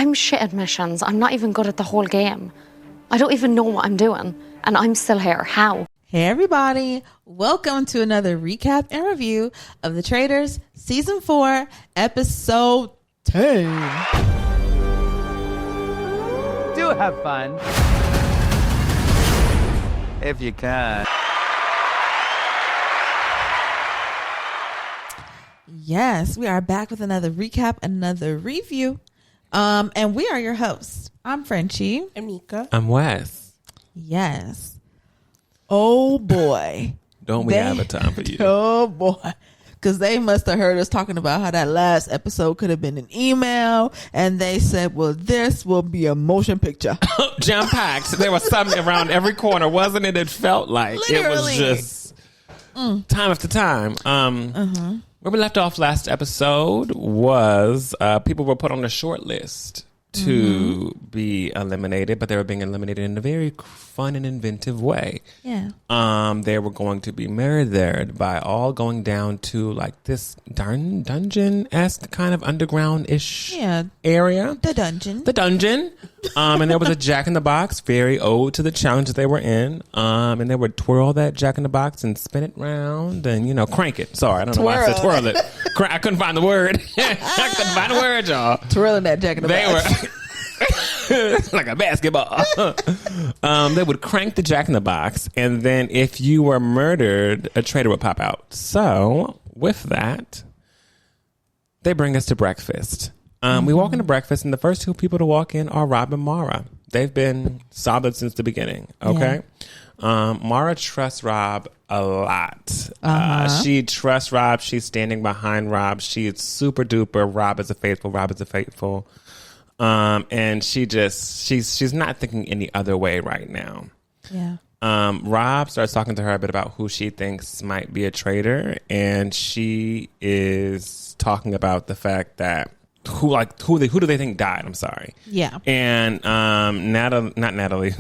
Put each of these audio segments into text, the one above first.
I'm shit at missions. I'm not even good at the whole game. I don't even know what I'm doing. And I'm still here. How? Hey everybody, welcome to another recap and review of the Traitors Season 4, Episode 10. Do have fun. If you can. Yes, we are back with another recap, another review. And we are your hosts. I'm Frenchie. I'm Nika. I'm Wes. Yes. Oh boy. Don't we have a time for you? Oh boy. Because they must have heard us talking about how that last episode could have been an email. And they said, well, this will be a motion picture. Jam packed. There was something around every corner, wasn't it? It felt like Literally. It was just time after time. Where we left off last episode was people were put on a short list to be eliminated, but they were being eliminated in a very fun and inventive way. Yeah. They were going to be murdered by all going down to like this dungeon-esque kind of underground-ish area. The dungeon. And there was a jack-in-the-box, very ode to the challenge that they were in. And they would twirl that jack-in-the-box and spin it round and, crank it. Sorry, I don't know why I said twirl it. I couldn't find the word. I couldn't find the word, y'all. Twirling that jack-in-the-box. They were like a basketball. They would crank the jack-in-the-box, and then if you were murdered, a traitor would pop out. So, with that, they bring us to breakfast. We walk into breakfast, and the first two people to walk in are Rob and Mara. They've been solid since the beginning, okay? Yeah. Mara trusts Rob a lot. She trusts Rob. She's standing behind Rob. She's super duper. Rob is a faithful. And she's not thinking any other way right now. Yeah. Rob starts talking to her a bit about who she thinks might be a traitor, and she is talking about the fact that who do they think died? I'm sorry. Yeah. And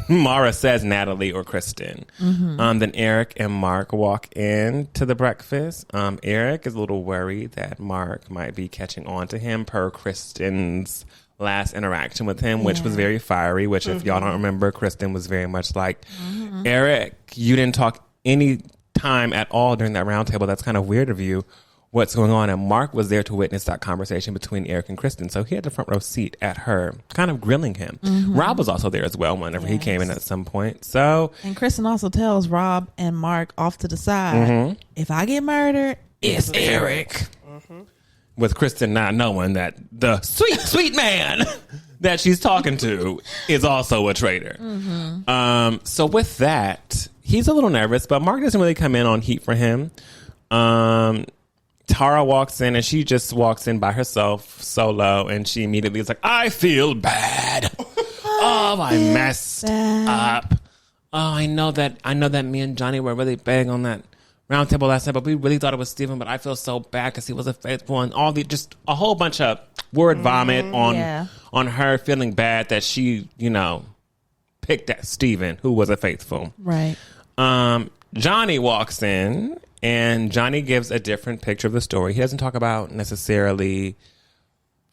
Mara says Natalie or Kristen. Then Eric and Mark walk in to the breakfast. Eric is a little worried that Mark might be catching on to him per Kristen's last interaction with him, which was very fiery, which if y'all don't remember, Kristen was very much like, Eric, you didn't talk any time at all during that round table. That's kind of weird of you. What's going on? And Mark was there to witness that conversation between Eric and Kristen. So he had the front row seat at her, kind of grilling him. Rob was also there as well whenever he came in at some point. And Kristen also tells Rob and Mark off to the side, if I get murdered, it's Eric. With Kristen not knowing that the sweet man that she's talking to is also a traitor. So with that, he's a little nervous, but Mark doesn't really come in on heat for him. Tara walks in, and she just walks in by herself, solo, and she immediately is like, I feel bad. I messed up. I know that me and Johnny were really big on that round table last night, but we really thought it was Steven, but I feel so bad because he was a faithful, and just a whole bunch of word vomit on her feeling bad that she, picked at Steven, who was a faithful. Right. Johnny walks in, and Johnny gives a different picture of the story. He doesn't talk about necessarily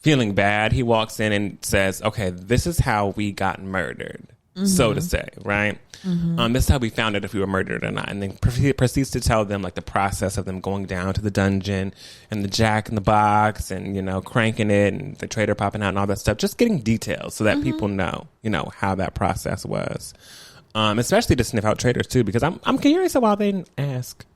feeling bad. He walks in and says, okay, this is how we got murdered, so to say, right? This is how we found out if we were murdered or not. And then proceeds to tell them like the process of them going down to the dungeon and the jack in the box and, cranking it and the traitor popping out and all that stuff. Just getting details so that people know, how that process was. Especially to sniff out traitors too, because I'm curious about they didn't ask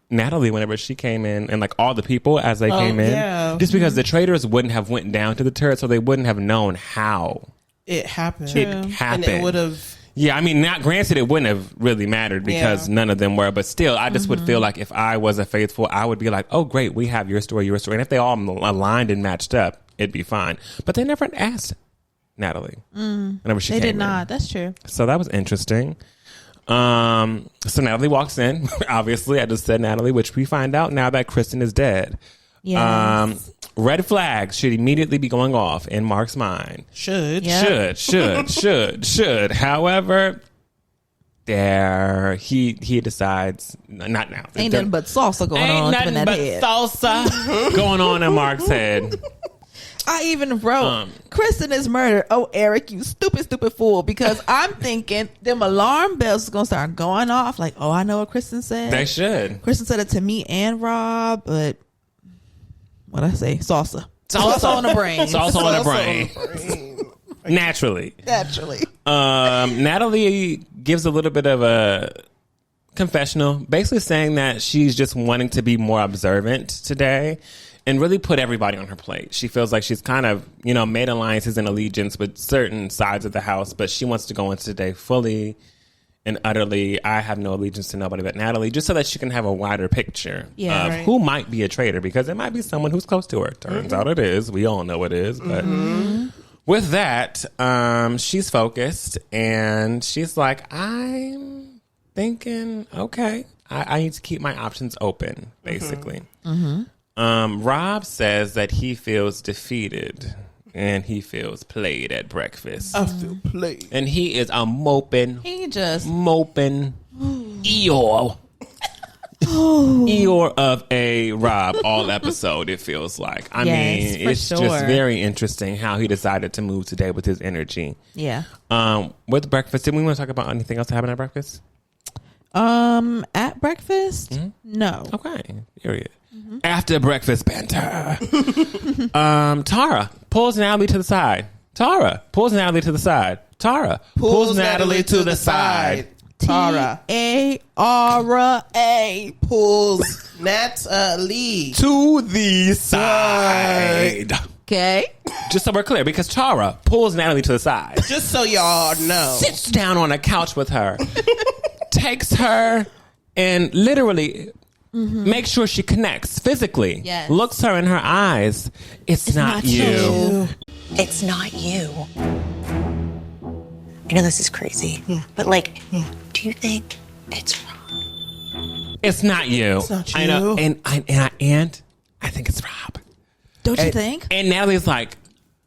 Natalie whenever she came in and like all the people as they came in, just because the traitors wouldn't have went down to the turret, so they wouldn't have known how it happened. And it would have. Yeah, I mean, not granted, it wouldn't have really mattered because none of them were, but still, I just would feel like if I was a faithful, I would be like, oh, great, we have your story. And if they all aligned and matched up, it'd be fine. But they never asked Natalie whenever she came in. They did not. That's true. So that was interesting. So Natalie walks in. Obviously, I just said Natalie, which we find out now that Kristen is dead. Yes. Red flags should immediately be going off in Mark's mind. Should. However, he decides not now. Ain't nothing but salsa going on in that head. Salsa going on in Mark's head. I even wrote, Kristen is murdered. Oh, Eric, you stupid fool. Because I'm thinking them alarm bells is going to start going off. Like, oh, I know what Kristen said. They should. Kristen said it to me and Rob, but what'd I say? Salsa on the brain. Salsa on the brain. Naturally. Natalie gives a little bit of a confessional, basically saying that she's just wanting to be more observant today and really put everybody on her plate. She feels like she's kind of, made alliances and allegiance with certain sides of the house, but she wants to go into today fully and utterly, I have no allegiance to nobody but Natalie, just so that she can have a wider picture of who might be a traitor, because it might be someone who's close to her. Turns out it is. We all know it is. But with that, she's focused, and she's like, I'm thinking, okay, I need to keep my options open, basically. Rob says that he feels defeated and he feels played at breakfast. I feel played. And he is a moping. He just moping Eeyore. Eeyore of a Rob all episode, it feels like. I mean, it's just very interesting how he decided to move today with his energy. Yeah. With breakfast, did we want to talk about anything else that happened at breakfast? At breakfast? No. Okay. Period. After breakfast banter. Tara pulls Natalie to the side. Tara pulls Natalie to the side. Tara pulls Natalie to the side. Tara. T-A-R-A pulls Natalie to the side. Okay. Just so we're clear, because Tara pulls Natalie to the side. Just so y'all know. Sits down on a couch with her. Takes her and literally makes sure she connects physically. Yes. Looks her in her eyes. It's not you. It's not you. I know this is crazy, but do you think it's Rob? It's not you. It's not you. I know, and I think it's Rob. Don't you think? And Natalie's like,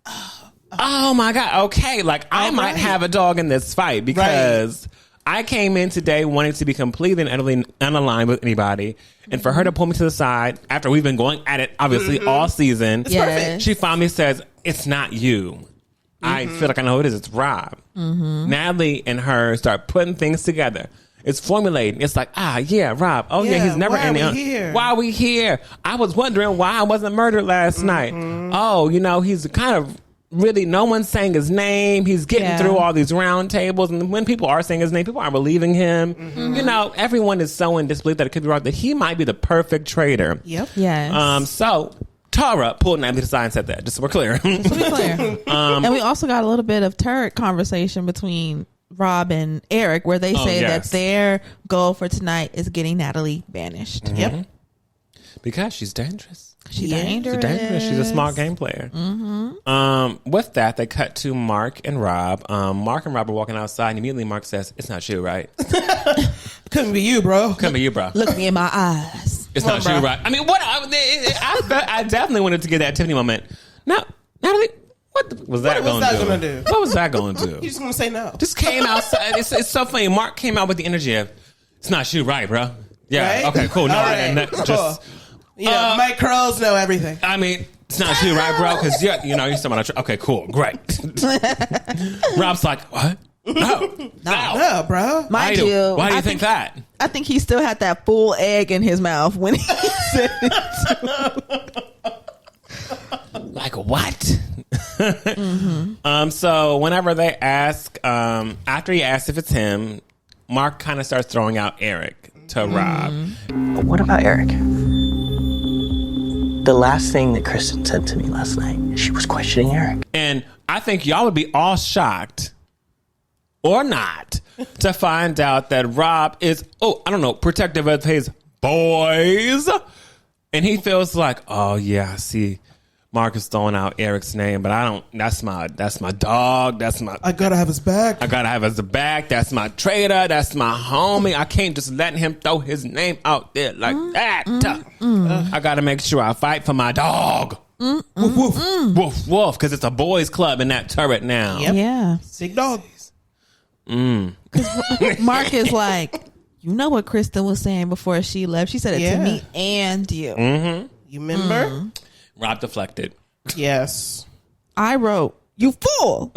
oh my God, okay, I might have a dog in this fight because I came in today wanting to be completely and utterly unaligned with anybody. And for her to pull me to the side after we've been going at it, obviously, all season, she finally says, it's not you. I feel like I know who it is. It's Rob. Natalie and her start putting things together. It's formulating. It's like, Rob. Oh, yeah, he's never in there. Why are we here? I was wondering why I wasn't murdered last night. Oh, he's kind of really, no one's saying his name. He's getting through all these round tables. And when people are saying his name, people aren't believing him. Everyone is so in disbelief that it could be wrong, that he might be the perfect traitor. Yep. Yes. So Tara pulled Natalie to the side and said that, just so we're clear. And we also got a little bit of turret conversation between Rob and Eric, where they say that their goal for tonight is getting Natalie banished. Yep. Because she's dangerous. She's dangerous. She's dangerous. She's a smart game player. With that, they cut to Mark and Rob. Mark and Rob are walking outside, and immediately Mark says, it's not you, right? Couldn't be you, bro. Couldn't be you, bro. Look me in my eyes. It's not you, right? I mean, what? I definitely wanted to get that Tiffany moment. Now, Natalie, what was that going to do? What was that going to do? He's going to say no. Just came outside. It's so funny. Mark came out with the energy of, it's not you, right, bro? Yeah. Right? Okay, cool. No, just... Mike Curls know everything. I mean, it's not you, right, bro? Because you're someone. Okay, cool, great. Rob's like, what? No, bro. Why do you think that? I think he still had that full egg in his mouth when he said it. Like what? So whenever they ask, after he asks if it's him, Mark kind of starts throwing out Eric to Rob. But what about Eric? The last thing that Kristen said to me last night, she was questioning Eric. And I think y'all would be all shocked, or not, to find out that Rob is, protective of his boys. And he feels like, oh yeah, see, Mark is throwing out Eric's name, but I don't, that's my dog. I gotta have his back. That's my traitor. That's my homie. I can't just let him throw his name out there like that. I gotta make sure I fight for my dog. Woof, woof. Woof, woof. Because it's a boys club in that turret now. Yep. Yeah. Sick dogs. Mark is like, you know what Kristen was saying before she left? She said it to me and you. You remember? Rob deflected. Yes. I wrote, "You fool,"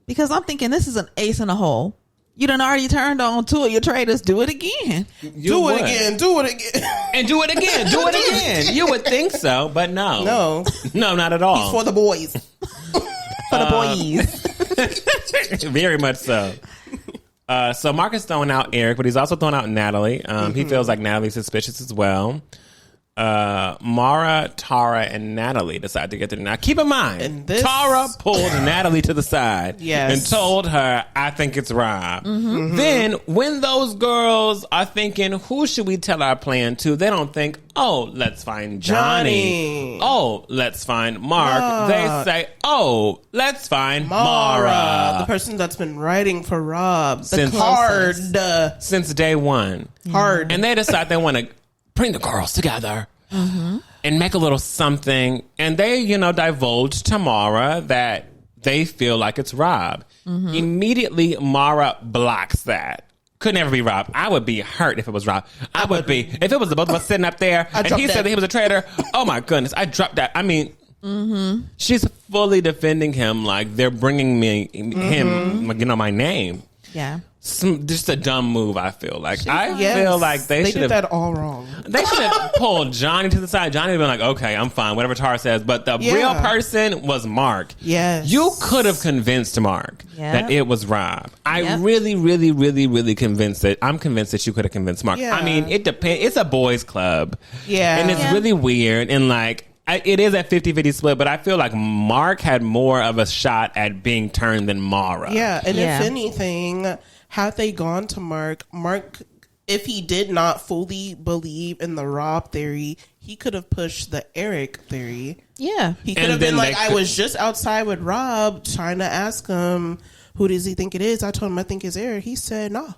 because I'm thinking this is an ace in a hole. You done already turned on 2 of your traitors. Do it again. Do it again. Do it again. And do it again. Do it again. You would think so, but no. No. No, not at all. He's for the boys. For the boys. Very much so. So Mark is throwing out Eric, but he's also throwing out Natalie. He feels like Natalie's suspicious as well. Mara, Tara, and Natalie decide to get to now. Keep in mind, Tara pulled Natalie to the side and told her, "I think it's Rob." Then, when those girls are thinking, "Who should we tell our plan to?" They don't think, "Oh, let's find Johnny. Oh, let's find Mark." They say, "Oh, let's find Mara, the person that's been writing for Rob since day one." Hard, and they decide they want to bring the girls together and make a little something. And they, divulge to Mara that they feel like it's Rob. Immediately, Mara blocks that. Could never be Rob. I would be hurt if it was Rob. I would be. If it was the both of us sitting up there and he said that he was a traitor, oh my goodness, I dropped that. I mean, she's fully defending him like they're bringing him, my name. Yeah. Just a dumb move, I feel like. Feel like they should did that all wrong. They should have pulled Johnny to the side. Johnny would have been like, okay, I'm fine, whatever Tara says. But the real person was Mark. Yes. You could have convinced Mark that it was Rob. I really, really, really, really convinced it. I'm convinced that you could have convinced Mark. Yeah. I mean, it depends. It's a boys' club. Yeah. And it's really weird. And like, it is a 50-50 split, but I feel like Mark had more of a shot at being turned than Mara. Yeah. And if anything, had they gone to Mark, if he did not fully believe in the Rob theory, he could have pushed the Eric theory. Yeah. He could have been like, I was just outside with Rob trying to ask him, who does he think it is? I told him I think it's Eric. He said, no.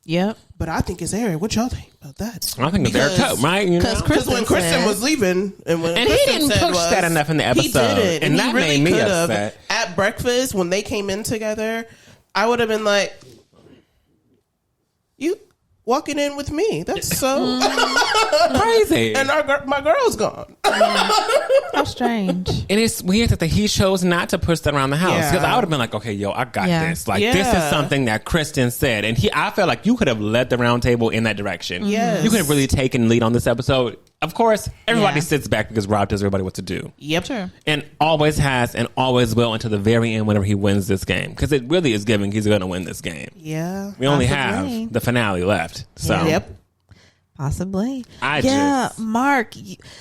Yep. But I think it's Eric. What y'all think about that? I think it's Eric too, right? Because when Kristen was leaving, and he didn't push that enough in the episode, he didn't, and that really made me upset. At breakfast, when they came in together, I would have been like, "You walking in with me? That's so crazy." And my girl's gone. How strange. And it's weird that he chose not to push that around the house, because I would have been like, okay, yo, I got this. Like, this is something that Kristen said. And I felt like you could have led the round table in that direction. Yes. You could have really taken lead on this episode. Of course, everybody sits back because Rob tells everybody what to do. Yep. Sure. And always has and always will until the very end whenever he wins this game. Because it really is giving he's going to win this game. Yeah. We only have the finale left. So. Yep. Possibly. Mark.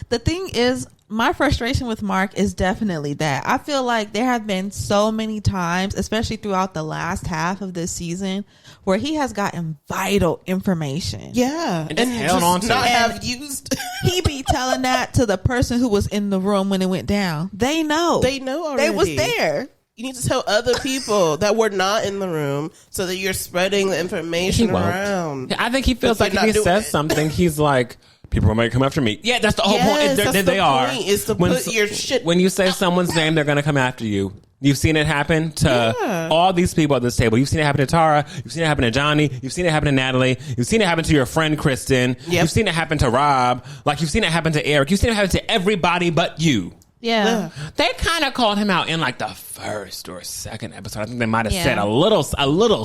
The thing is, my frustration with Mark is definitely that. I feel like there have been so many times, especially throughout the last half of this season, where he has gotten vital information. Yeah. And held on to not have used. He be telling that to the person who was in the room when it went down. They know. They know already. They was there. You need to tell other people that were not in the room so that you're spreading the information around. I think he feels like if he says something, he's like, people might come after me. Yeah, that's the whole point. They are. Is to put your shit. When you say someone's name, they're going to come after you. You've seen it happen to all these people at this table. You've seen it happen to Tara. You've seen it happen to Johnny. You've seen it happen to Natalie. You've seen it happen to your friend Kristen. Yep. You've seen it happen to Rob. Like, you've seen it happen to Eric. You've seen it happen to everybody but you. Yeah. They kind of called him out in like the first or second episode. I think they might have said a little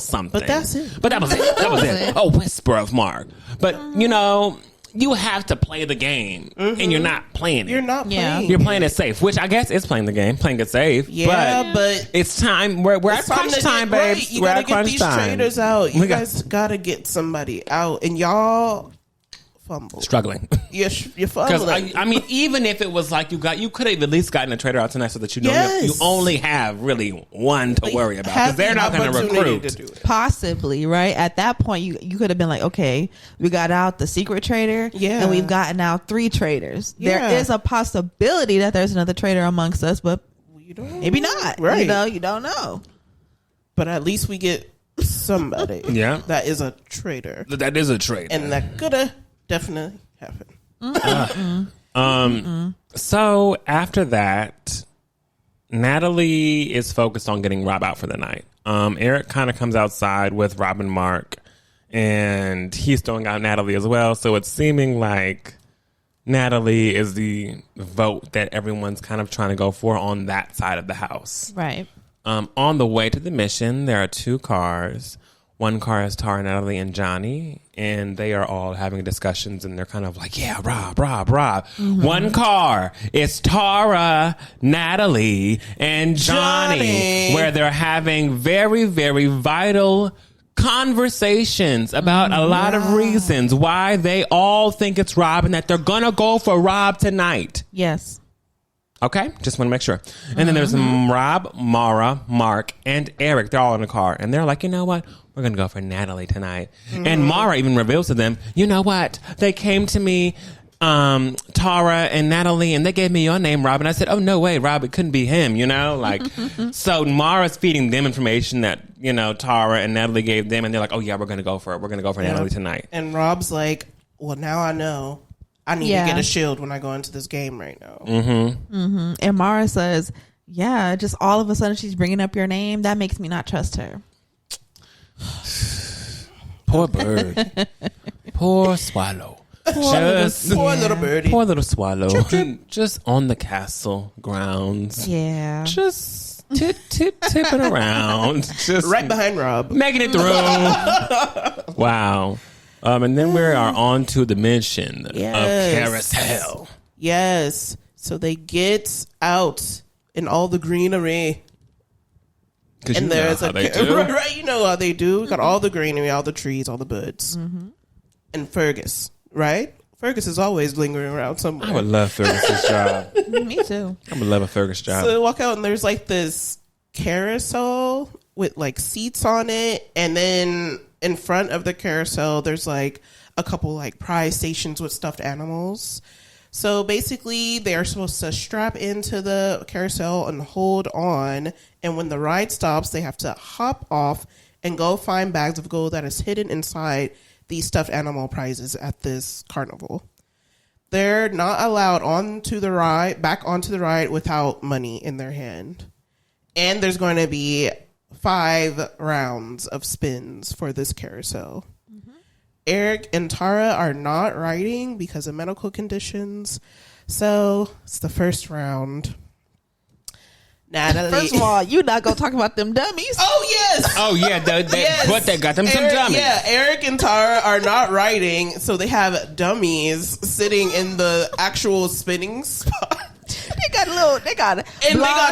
something. But that's it. But that was it. That was it. A whisper of Mark. But, you have to play the game, and you're not playing it. You're not playing. You're playing it safe, which I guess is playing the game, playing it safe. Yeah, but it's time. We're at crunch time, babes. Right. You we're gotta at get crunch these time. traders out. You guys gotta get somebody out, and y'all fumble. Struggling. You're fumbling. Because I mean, even if it was like you could have at least gotten a trader out tonight, so that you know you only have really one to worry about, because they're not going to recruit. Possibly, right? At that point, you could have been like, okay, we got out the secret trader, and we've gotten out 3 traders. Yeah. There is a possibility that there's another trader amongst us, but maybe not. Right? You don't know. But at least we get somebody. That is a trader. That is a trader, and that could have definitely happened. So after that, Natalie is focused on getting Rob out for the night. Eric kind of comes outside with Rob and Mark, and he's throwing out Natalie as well. So it's seeming like Natalie is the vote that everyone's kind of trying to go for on that side of the house. Right. On the way to the mission, there are 2 cars. One car is Tara, Natalie, and Johnny, and they are all having discussions, and they're kind of like, yeah, Rob. Mm-hmm. One car is Tara, Natalie, and Johnny, where they're having very, very vital conversations about a lot of reasons why they all think it's Rob and that they're going to go for Rob tonight. Yes. Okay, just want to make sure. And then there's Rob, Mara, Mark, and Eric. They're all in the car. And they're like, you know what? We're going to go for Natalie tonight. And Mara even reveals to them, you know what? They came to me, Tara and Natalie, and they gave me your name, Rob. And I said, oh, no way, Rob, it couldn't be him, you know? Like, so Mara's feeding them information that, you know, Tara and Natalie gave them. And they're like, oh, yeah, we're going to go for it. We're going to go for Natalie tonight. And Rob's like, well, now I know. I need to get a shield when I go into this game right now. And Mara says, yeah, just all of a sudden she's bringing up your name. That makes me not trust her. Poor bird. Poor swallow. Poor little birdie. Poor little swallow. Just on the castle grounds. Yeah. Just tipping around. Just right behind Rob. Making it through. Wow. And then we are on to the mission of Carousel. Yes. So they get out in all the greenery. And there's a right, you know how they do. Got all the greenery, all the trees, all the birds. And Fergus, right? Fergus is always lingering around somewhere. I would love Fergus's job. Me too. I would love a Fergus job. So they walk out and there's like this carousel with like seats on it, and then in front of the carousel there's like a couple like prize stations with stuffed animals. So basically they're supposed to strap into the carousel and hold on, and when the ride stops they have to hop off and go find bags of gold that is hidden inside these stuffed animal prizes at this carnival. They're not allowed back onto the ride without money in their hand. And there's going to be 5 rounds of spins for this carousel. Eric and Tara are not riding because of medical conditions. So it's the first round. Natalie. First of all, you're not going to talk about them dummies. Oh, yes. Oh, yeah. But they got them some dummies. Yeah, Eric and Tara are not riding, so they have dummies sitting in the actual spinning spot. They got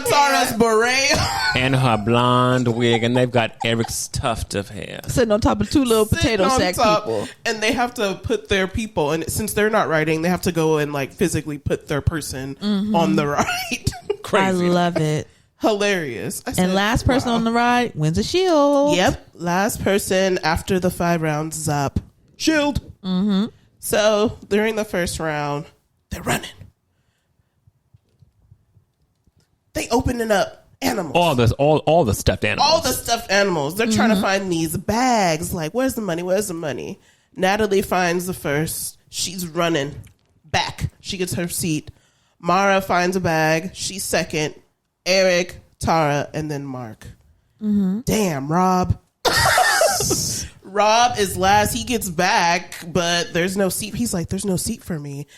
Tara's beret and her blonde wig, and they've got Eric's tuft of hair sitting on top of 2 little potato sack people. And they have to put their people, and since they're not riding, they have to go and like physically put their person on the ride. Crazy. I love it. Hilarious. And last person on the ride wins a shield. Yep. Last person after the 5 rounds is up. Shield. So during the first round, they're running. They opening up animals. All the stuffed animals. All the stuffed animals. They're trying to find these bags. Like, where's the money? Where's the money? Natalie finds the first. She's running back. She gets her seat. Mara finds a bag. She's second. Eric, Tara, and then Mark. Damn, Rob. Rob is last. He gets back, but there's no seat. He's like, there's no seat for me.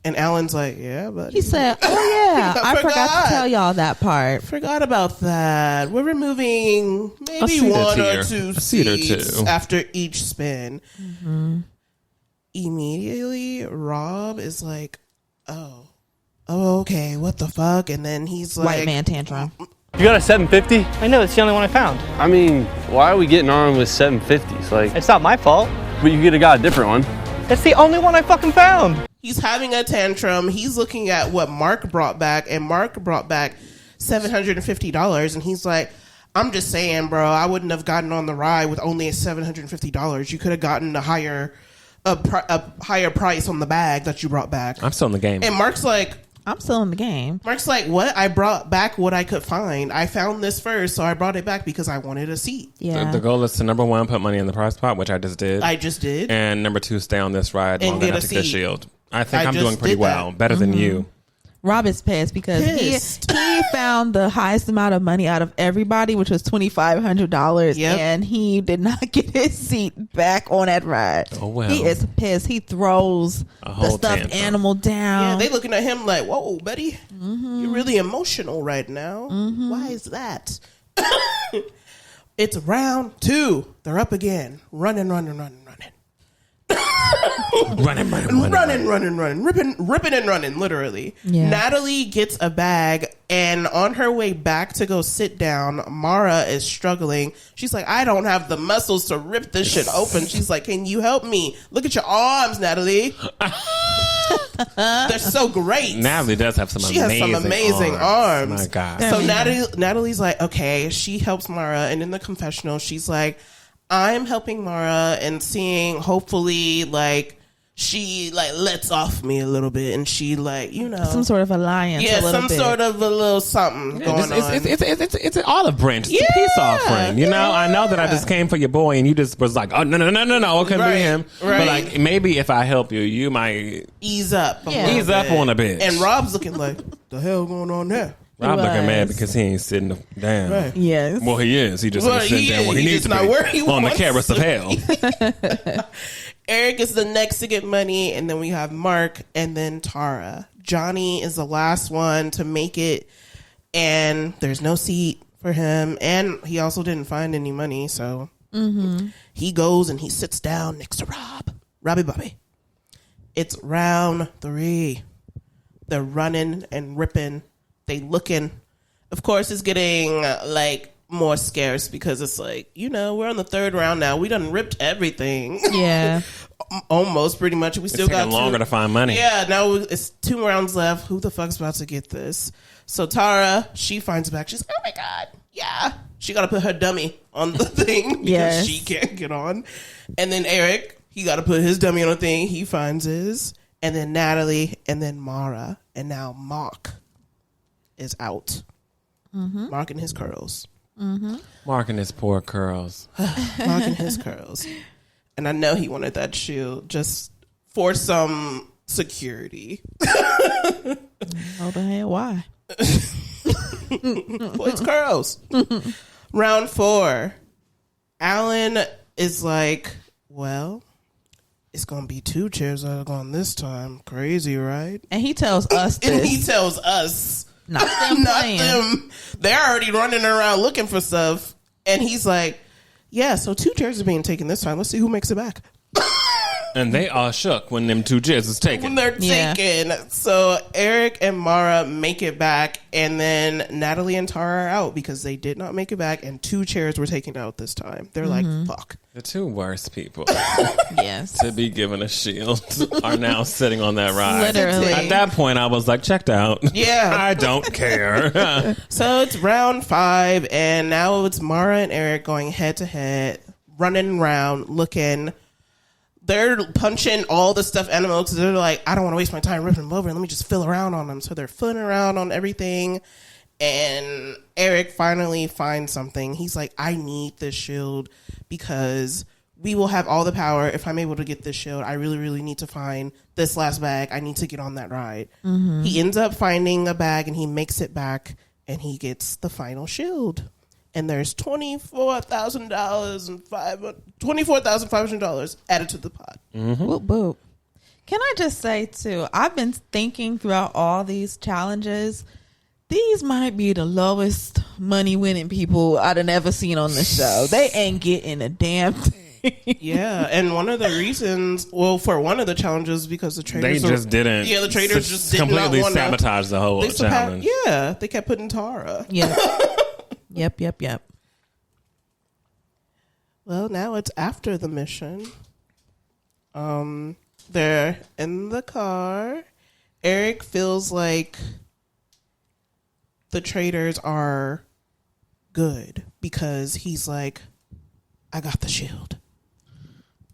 And Alan's like, yeah, but... He said, oh, yeah, I forgot to tell y'all that part. Forgot about that. We're removing maybe 1 or 2 seats after each spin. Immediately, Rob is like, oh, okay, what the fuck? And then he's like... White man tantrum. You got a 750? I know, it's the only one I found. I mean, why are we getting on with 750s? Like, it's not my fault. But you could have got a different one. It's the only one I fucking found. He's having a tantrum. He's looking at what Mark brought back, and Mark brought back $750. And he's like, I'm just saying, bro, I wouldn't have gotten on the ride with only $750. You could have gotten a higher price on the bag that you brought back. I'm still in the game. And Mark's like, I'm still in the game. Mark's like, what? I brought back what I could find. I found this first, so I brought it back because I wanted a seat. Yeah. The goal is to, number 1, put money in the prize pot, which I just did. And number 2, stay on this ride and long get enough a to get a seat. shield. I think I'm doing pretty well. Better than you. Rob is pissed because he found the highest amount of money out of everybody, which was $2,500, and he did not get his seat back on that ride. Oh well, he is pissed. He throws the stuffed animal down. Yeah, they looking at him like, "Whoa, buddy, you're really emotional right now. Why is that?" It's round 2. They're up again, running. Running, ripping and running, literally. Yeah. Natalie gets a bag, and on her way back to go sit down, Mara is struggling. She's like, I don't have the muscles to rip this shit open. She's like, can you help me? Look at your arms, Natalie. They're so great. Natalie does have She has some amazing arms. My God. So Natalie's like, okay, she helps Mara, and in the confessional, she's like, I'm helping Mara and seeing, hopefully, like, she like lets off me a little bit, and she like, you know, some sort of alliance, sort of a little something going on. It's an olive branch. It's a peace offering. You know, I know that I just came for your boy, and you just was like, oh no, it couldn't be him. Right. But like, maybe if I help you, you might ease up, on a bit. And Rob's looking like, the hell going on there? Rob looking mad because he ain't sitting down. Right. Yes. Well, he is. He just ain't sitting down where he needs to be on the Carousel of hell. Eric is the next to get money, and then we have Mark, and then Tara. Johnny is the last one to make it, and there's no seat for him, and he also didn't find any money, so he goes and he sits down next to Robbie Bobby. It's round 3. They're running and ripping. They looking. Of course, it's getting like more scarce because it's like, you know, we're on the 3rd round now. We done ripped everything. Yeah. Almost, pretty much. We still got longer to find money. Yeah, now it's 2 rounds left. Who the fuck's about to get this? So Tara, she finds back. She's like, oh my God. Yeah. She got to put her dummy on the thing because she can't get on. And then Eric, he got to put his dummy on the thing. He finds his. And then Natalie, and then Mara. And now Mark is out. Mark and his curls. Mark and his poor curls. Mark and his curls. And I know he wanted that shield just for some security. Oh, the hell, why? For his curls. Round 4. Alan is like, well, it's going to be 2 chairs that are going this time. Crazy, right? And he tells us this. And he tells us. Not them. They're already running around looking for stuff. And he's like, yeah, so 2 chairs are being taken this time. Let's see who makes it back. And they are shook when them 2 chairs is taken. When they're taken. So Eric and Mara make it back, and then Natalie and Tara are out because they did not make it back, and 2 chairs were taken out this time. They're like, fuck. The 2 worst people yes, to be given a shield are now sitting on that ride. Literally. At that point, I was like, checked out. Yeah. I don't care. So it's round 5, and now it's Mara and Eric going head to head, running around, looking. They're punching all the stuffed animals because they're like, I don't want to waste my time ripping them over. Let me just fill around on them. So they're filling around on everything. And Eric finally finds something. He's like, I need this shield because we will have all the power if I'm able to get this shield. I really, really need to find this last bag. I need to get on that ride. He ends up finding a bag, and he makes it back, and he gets the final shield. And there's $24,500 added to the pot. Boop, boop. Can I just say, too, I've been thinking throughout all these challenges, these might be the lowest money winning people I'd have ever seen on the show. They ain't getting a damn thing. Yeah, and one of the reasons, well, for one of the challenges, because the Traitors didn't. Yeah, the Traitors just did completely not sabotage the whole challenge. They kept putting Tara. Yeah. Yep. Well, now it's after the mission. They're in the car. Eric feels like the Traitors are good because he's like, I got the shield.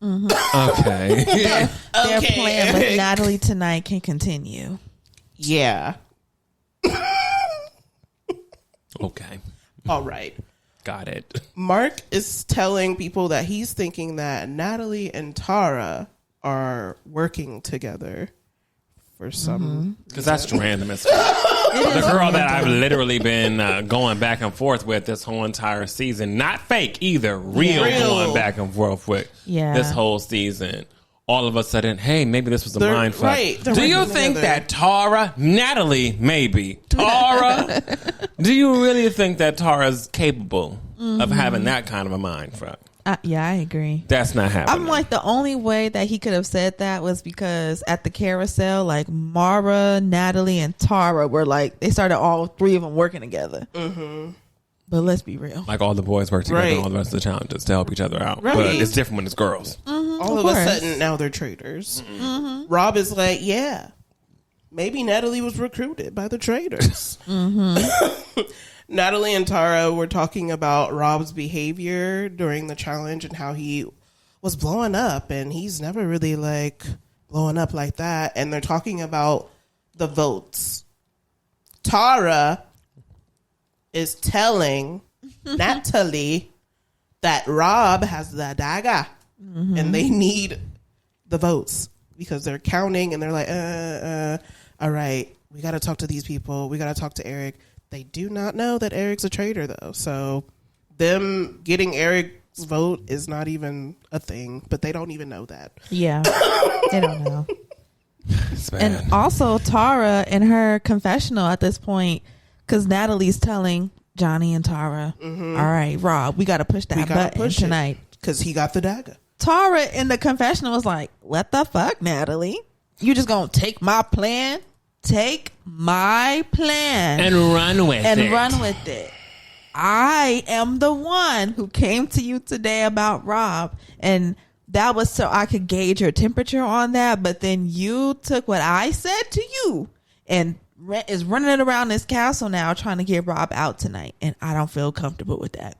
Okay. Their plan with Natalie tonight can continue. Yeah. Okay. All right. Got it. Mark is telling people that he's thinking that Natalie and Tara are working together for some. Because that's random as fuck. The girl that I've literally been going back and forth with this whole entire season. Not fake either. Real going back and forth with this whole season. All of a sudden, hey, maybe this was a mind fuck. Right, do you think that Tara, Natalie, maybe, Tara, do you really think that Tara's capable of having that kind of a mind fuck? Yeah, I agree. That's not happening. I'm like, the only way that he could have said that was because at the carousel, like Mara, Natalie, and Tara were like, they started all three of them working together. But let's be real. Like all the boys work together on all the rest of the challenges to help each other out. Right. But it's different when it's girls. All of a sudden, now they're traitors. Rob is like, yeah, maybe Natalie was recruited by the traitors. Natalie and Tara were talking about Rob's behavior during the challenge and how he was blowing up, and he's never really like blowing up like that. And they're talking about the votes. Tara is telling Natalie that Rob has the dagger and they need the votes because they're counting and they're like, all right, we got to talk to these people. We got to talk to Eric. They do not know that Eric's a traitor though. So them getting Eric's vote is not even a thing, but they don't even know that. Yeah. They don't know. And also Tara in her confessional at this point, because Natalie's telling Johnny and Tara, all right, Rob, we got to push that button tonight. Because he got the dagger. Tara in the confessional was like, what the fuck, Natalie? You just going to take my plan? Take my plan. And run with it. I am the one who came to you today about Rob. And that was so I could gauge your temperature on that. But then you took what I said to you and is running it around this castle now trying to get Rob out tonight. And I don't feel comfortable with that.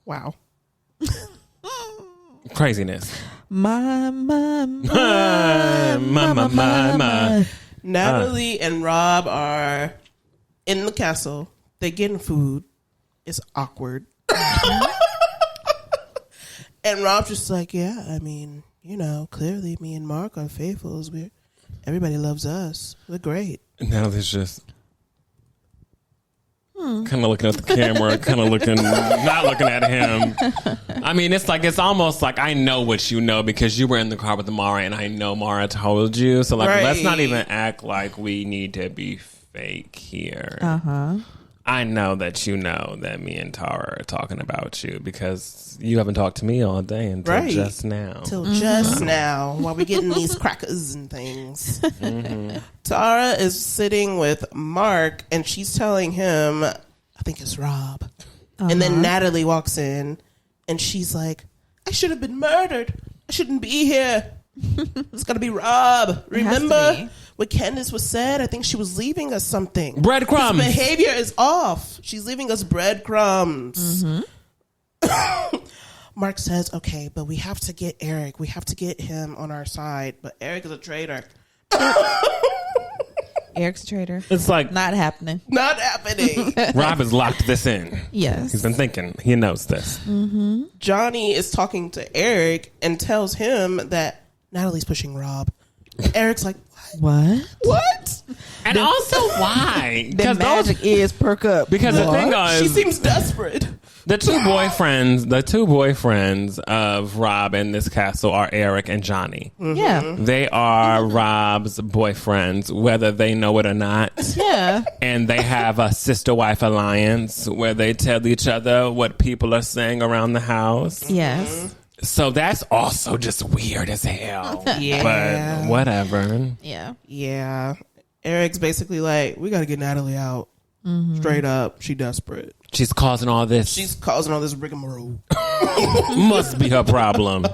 Wow. Craziness. My. Natalie and Rob are in the castle. They're getting food. It's awkward. And Rob's just like, yeah, I mean, you know, clearly me and Mark are faithfuls. Everybody loves us. We're great. And Natalie's just kind of looking at the camera, kind of not looking at him. I mean, it's almost like I know what you know because you were in the car with Mara and I know Mara told you. So like, let's not even act like we need to be fake here. I know that you know that me and Tara are talking about you because you haven't talked to me all day until just now. Just now, while we're getting these crackers and things. Tara is sitting with Mark, and she's telling him, I think it's Rob. And then Natalie walks in, and she's like, I should have been murdered. I shouldn't be here. It's got to be Rob. Remember what Candace was said? I think she was leaving us something. Breadcrumbs. His behavior is off. She's leaving us breadcrumbs. Mark says, okay, but we have to get Eric. We have to get him on our side. But Eric is a traitor. Eric's a traitor. It's like not happening. Not happening. Rob has locked this in. Yes. He's been thinking. He knows this. Johnny is talking to Eric and tells him that Natalie's pushing Rob. Eric's like, what? And also, why? The magic ears perk up. Because the thing is, she seems desperate. The two boyfriends of Rob in this castle are Eric and Johnny. Yeah. They are Rob's boyfriends, whether they know it or not. Yeah. And they have a sister-wife alliance where they tell each other what people are saying around the house. Yes. So that's also just weird as hell. Yeah. But whatever. Yeah. Yeah. Eric's basically like, we got to get Natalie out. Straight up. She desperate. She's causing all this. She's causing all this rigmarole. Must be her problem.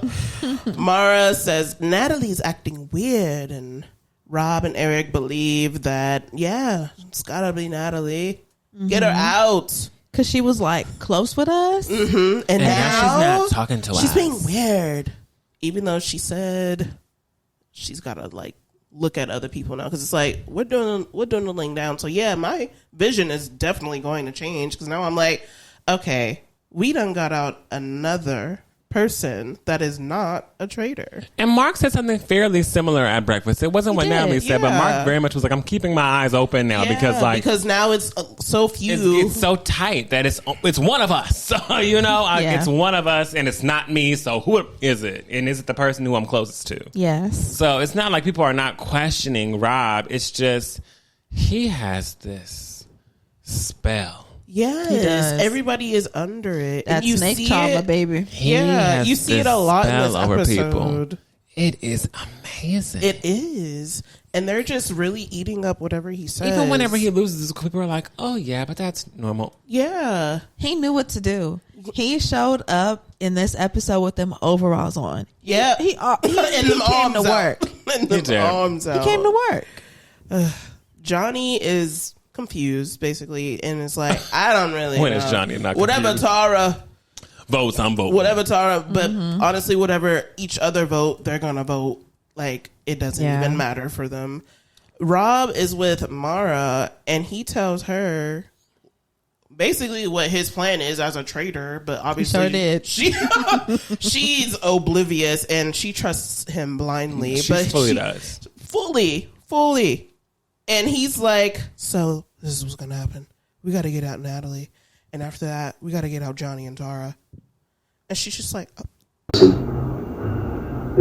Mara says Natalie's acting weird, and Rob and Eric believe that, yeah, it's got to be Natalie. Get her out. Because she was like close with us. And now she's not talking to us. She's being weird. Even though she said she's got to like look at other people now. Because it's like, we're dwindling down. So yeah, my vision is definitely going to change. Because now I'm like, okay, we done got out another person that is not a traitor. And Mark said something fairly similar at breakfast. It wasn't what Natalie said, but Mark very much was like, I'm keeping my eyes open now because now it's so few. It's so tight that it's one of us. So, it's one of us and it's not me. So who is it? And is it the person who I'm closest to? Yes. So it's not like people are not questioning Rob. It's just he has this spell. Yes, everybody is under it. That's snake charmer, baby. You see it a lot in this episode. People. It is amazing. It is. And they're just really eating up whatever he says. Even whenever he loses, people are like, oh, yeah, but that's normal. Yeah. He knew what to do. He showed up in this episode with them overalls on. Yeah. He came to work. And the arms out. He came to work. Johnny is confused, basically, and it's like, I don't really when know. Is Johnny not whatever confused? Tara votes, I'm voting. Whatever Tara, but honestly, whatever each other vote, they're gonna vote. Like, it doesn't even matter for them. Rob is with Mara, and he tells her basically what his plan is as a traitor, but obviously she's oblivious and she trusts him blindly. She but fully does. Fully. And he's like, so this is what's going to happen. We got to get out Natalie. And after that, we got to get out Johnny and Tara. And she's just like, we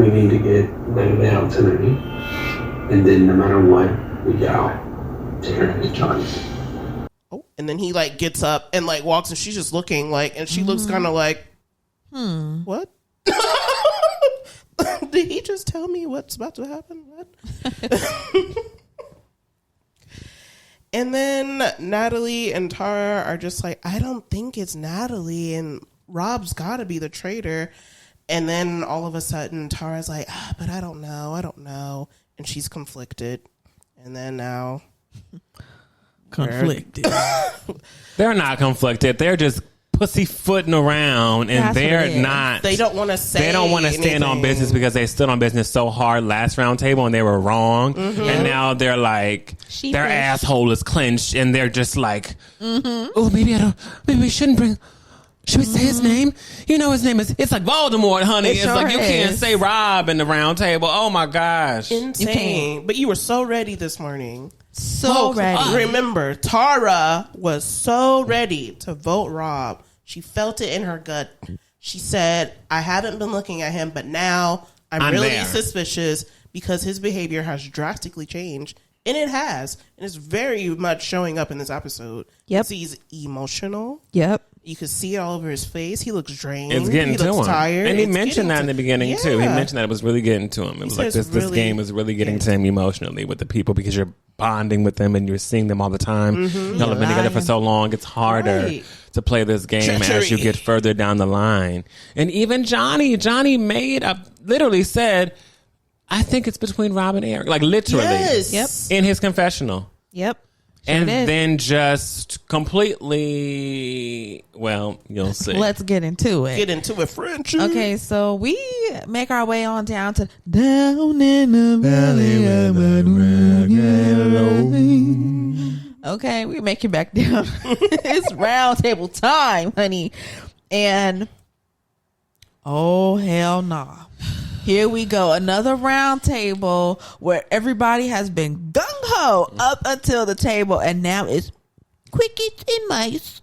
need to get them down to me. And then no matter what, we get out. Take her to Johnny. Oh, and then he like gets up and like walks and she's just looking like, and she looks kind of like, what? Did he just tell me what's about to happen? What? And then Natalie and Tara are just like, I don't think it's Natalie, and Rob's got to be the traitor. And then all of a sudden, Tara's like, but I don't know. And she's conflicted. And then now... Conflicted. They're not conflicted. They're just pussyfooting around, and they're not. They don't want to say. They don't want to stand on business because they stood on business so hard last round table and they were wrong, and now they're like their asshole is clenched and they're just like, oh, maybe we shouldn't bring. Should we say his name? You know his name is. It's like Voldemort, honey. It's like you can't say Rob in the round table. Oh my gosh, insane! But you were so ready this morning. So ready. Remember, Tara was so ready to vote Rob. She felt it in her gut. She said, I haven't been looking at him, but now I'm really suspicious because his behavior has drastically changed. And it has. And it's very much showing up in this episode. Yep. He's emotional. Yep. You can see it all over his face. He looks drained. It's getting to him. Tired. And he mentioned that in the beginning, too. He mentioned that it was really getting to him. It was like this game is really getting to him emotionally with the people because you're bonding with them and you're seeing them all the time. Y'all have been together for so long. It's harder to play this game as you get further down the line. And even Johnny literally said, I think it's between Rob and Eric. Like literally. Yes. Yep. In his confessional. Yep. And then just completely, well, you'll see. Let's get into it. Get into it, Frenchie. Okay, so we make our way on down to down in the valley of the Okay, we make it back down. It's round table time, honey. And oh, hell nah. Here we go. Another round table where everybody has been gung-ho up until the table. And now it's crickets and mice.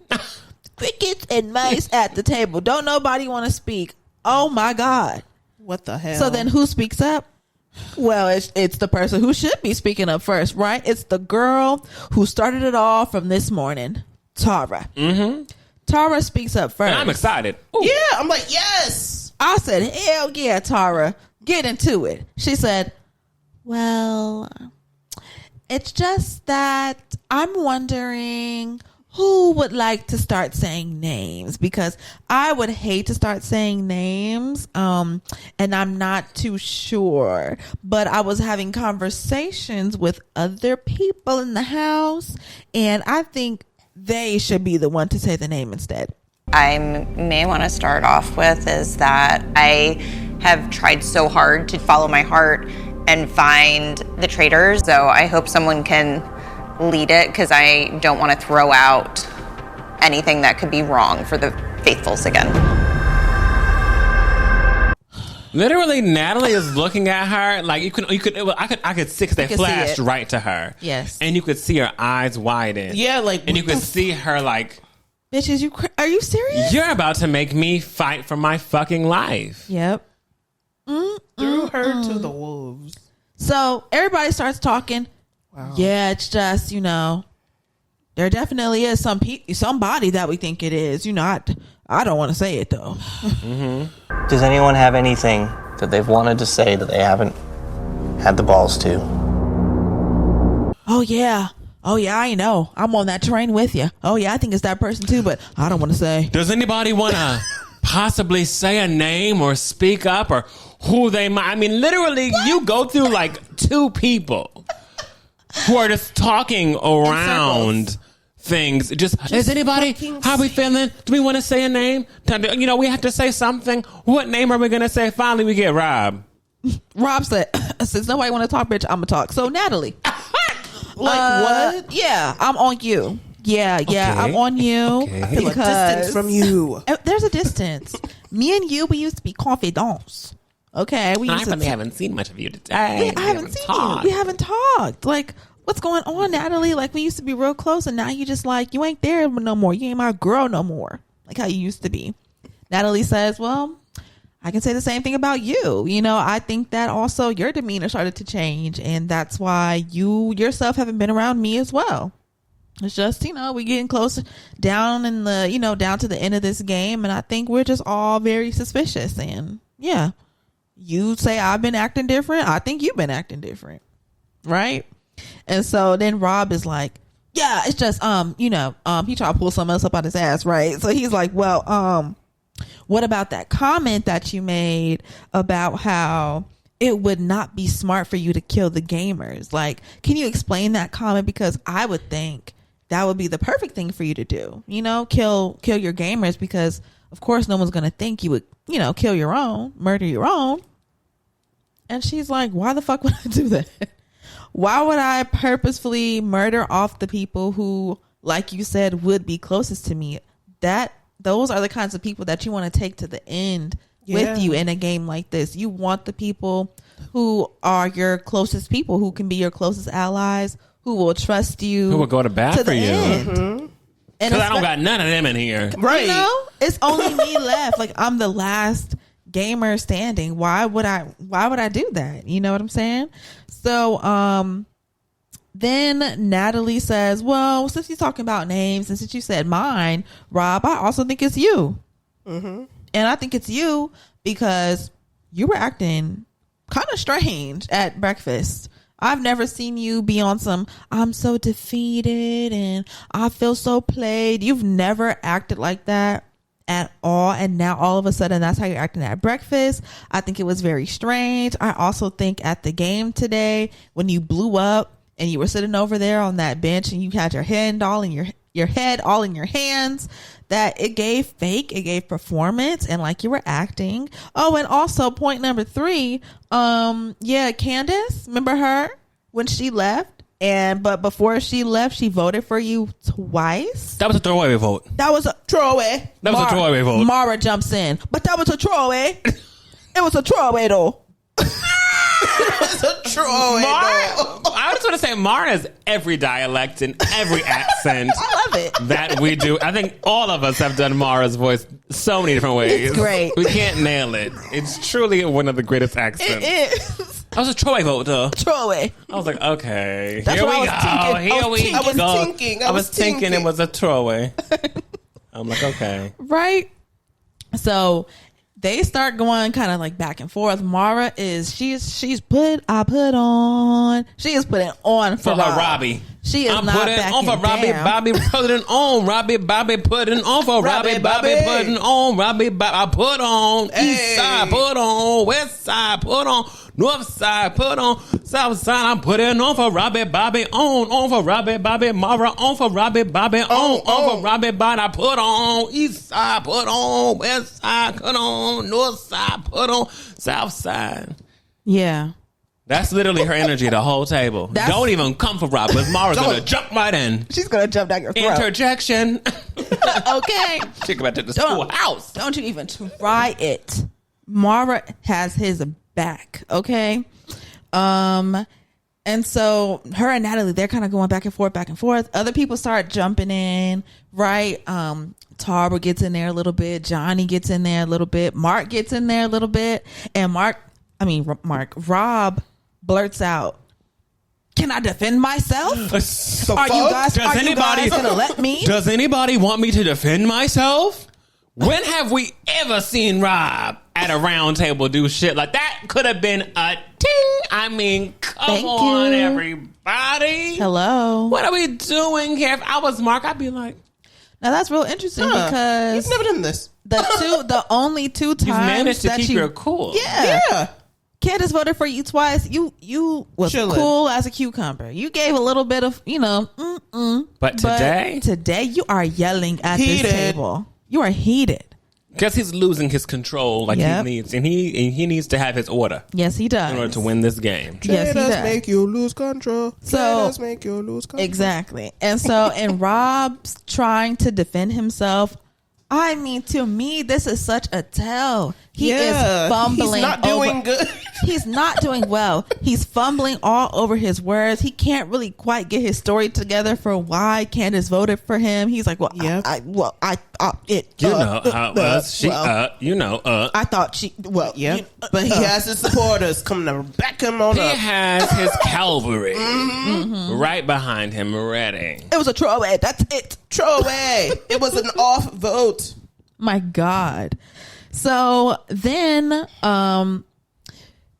Crickets and mice at the table. Don't nobody want to speak. Oh, my God. What the hell? So then who speaks up? Well, it's the person who should be speaking up first, right? It's the girl who started it all from this morning, Tara. Tara speaks up first. And I'm excited. Ooh. Yeah, I'm like, yes. I said, hell yeah, Tara, get into it. She said, well, it's just that I'm wondering who would like to start saying names, because I would hate to start saying names, and I'm not too sure. But I was having conversations with other people in the house, and I think they should be the one to say the name instead. I may want to start off with is that I have tried so hard to follow my heart and find the traitors. So I hope someone can lead it because I don't want to throw out anything that could be wrong for the faithfuls again. Literally, Natalie is looking at her like I could see, 'cause they flashed right to her. Yes. And you could see her eyes widen. Yeah, like, and you could see her like, bitches, are you serious? You're about to make me fight for my fucking life. Yep. Threw her to the wolves. So everybody starts talking. Wow. Yeah, it's just, there definitely is somebody that we think it is. I don't want to say it though. Mm-hmm. Does anyone have anything that they've wanted to say that they haven't had the balls to? Oh yeah, I know. I'm on that train with you. Oh yeah, I think it's that person too, but I don't want to say. Does anybody want to possibly say a name or speak up or who they might? I mean, literally, you go through like 2 people who are just talking around things. Just is anybody? How we feeling? Do we want to say a name? We have to say something. What name are we going to say? Finally, we get Rob. Rob said, since nobody want to talk, bitch, I'm going to talk. So, Natalie. What? Yeah, I'm on you. Yeah, okay. I'm on you. Okay. I feel a distance from you. There's a distance. Me and you, we used to be confidants. Okay, I really haven't seen much of you today. Yeah, I haven't seen you. We haven't talked. Like, what's going on, Natalie? Like, we used to be real close, and now you just like, you ain't there no more. You ain't my girl no more. Like how you used to be. Natalie says, well, I can say the same thing about you. I think that also your demeanor started to change, and that's why you yourself haven't been around me as well. It's just, we're getting closer down in the, down to the end of this game, and I think we're just all very suspicious. And yeah, you say I've been acting different. I think you've been acting different. Right? And so then Rob is like, yeah, it's just, he tried to pull something else up out his ass. Right? So he's like, well, what about that comment that you made about how it would not be smart for you to kill the gamers? Like, can you explain that comment? Because I would think that would be the perfect thing for you to do. Kill your gamers, because of course no one's going to think you would, kill your own, murder your own. And she's like, why the fuck would I do that? Why would I purposefully murder off the people who, like you said, would be closest to me? Those are the kinds of people that you want to take to the end with you in a game like this. You want the people who are your closest people, who can be your closest allies, who will trust you, who will go to bat for you. Mm-hmm. Because I don't got none of them in here. Right. It's only me left. Like, I'm the last gamer standing. Why would I do that? You know what I'm saying? So then Natalie says, well, since you're talking about names and since you said mine, Rob, I also think it's you. Mm-hmm. And I think it's you because you were acting kind of strange at breakfast. I've never seen you be on some, I'm so defeated and I feel so played. You've never acted like that at all. And now all of a sudden that's how you're acting at breakfast. I think it was very strange. I also think at the game today, when you blew up and you were sitting over there on that bench and you had your head all in your hands, that it gave fake, it gave performance, and like you were acting. Oh, and also point number 3, Candace, remember her when she left? But before she left, she voted for you twice. That was a throwaway vote. That was a throwaway. That was a throwaway vote. Mara jumps in, but that was a throwaway. It was a throwaway though. It's a throwaway though. I just want to say Mara has every dialect and every accent. I love it. That we do. I think all of us have done Mara's voice so many different ways. It's great. We can't nail it. It's truly one of the greatest accents. It is. That was a throwaway vote though. Throwaway. I was like, okay. That's Here what we I was go. thinking. Here we go. I was thinking it was a throwaway. I'm like, okay. Right. So they start going kind of like back and forth. Mara is she is putting on for her Robbie. She is I'm not putting backing on for Robbie. down. Bobby putting on Robbie. Bobby putting on for Robbie. Bobby putting on Robbie. I put on East Side. Put on West Side. Put on North Side. Put on South Side. I'm putting on for Robbie. Bobby on for Robbie. Bobby Mara on for Robbie. Bobby on for Robbie. Bobby. I put on East Side. Put on West Side. Put on North Side. Put on South Side. Yeah. That's literally her energy, the whole table. Don't even come for Rob, because Mara's going to jump right in. She's going to jump down your throat. Interjection. Okay. She about to the schoolhouse. Don't you even try it. Mara has his back. Okay. And so her and Natalie, they're kind of going back and forth. Other people start jumping in, right? Tara gets in there a little bit. Johnny gets in there a little bit. Mark gets in there a little bit. And Rob blurts out, "Can I defend myself? Are you guys gonna let me? Does anybody want me to defend myself? When have we ever seen Rob at a round table do shit like that? Could have been a ting. I mean, come on, everybody. Hello. What are we doing here? If I was Mark, I'd be like, now that's real interesting because he's never done this. The only two times you've managed to that keep your cool. Yeah. Candace voted for you twice. You was cool as a cucumber. You gave a little bit of, But today you are yelling at this table. You are heated. Because he's losing his control like he needs. And he needs to have his order. Yes, he does. In order to win this game. Yes, he does. Make you lose control. So, make you lose control. Exactly. And so, and Rob's trying to defend himself. I mean, to me, this is such a tell. He is fumbling. He's not doing good. He's not doing well. He's fumbling all over his words. He can't really quite get his story together for why Candace voted for him. He's like, well, I thought she, but he has his supporters coming to back him on up. He has his cavalry right behind him, ready. It was a throwaway. That's it. Throwaway. It was an off vote. My God. So then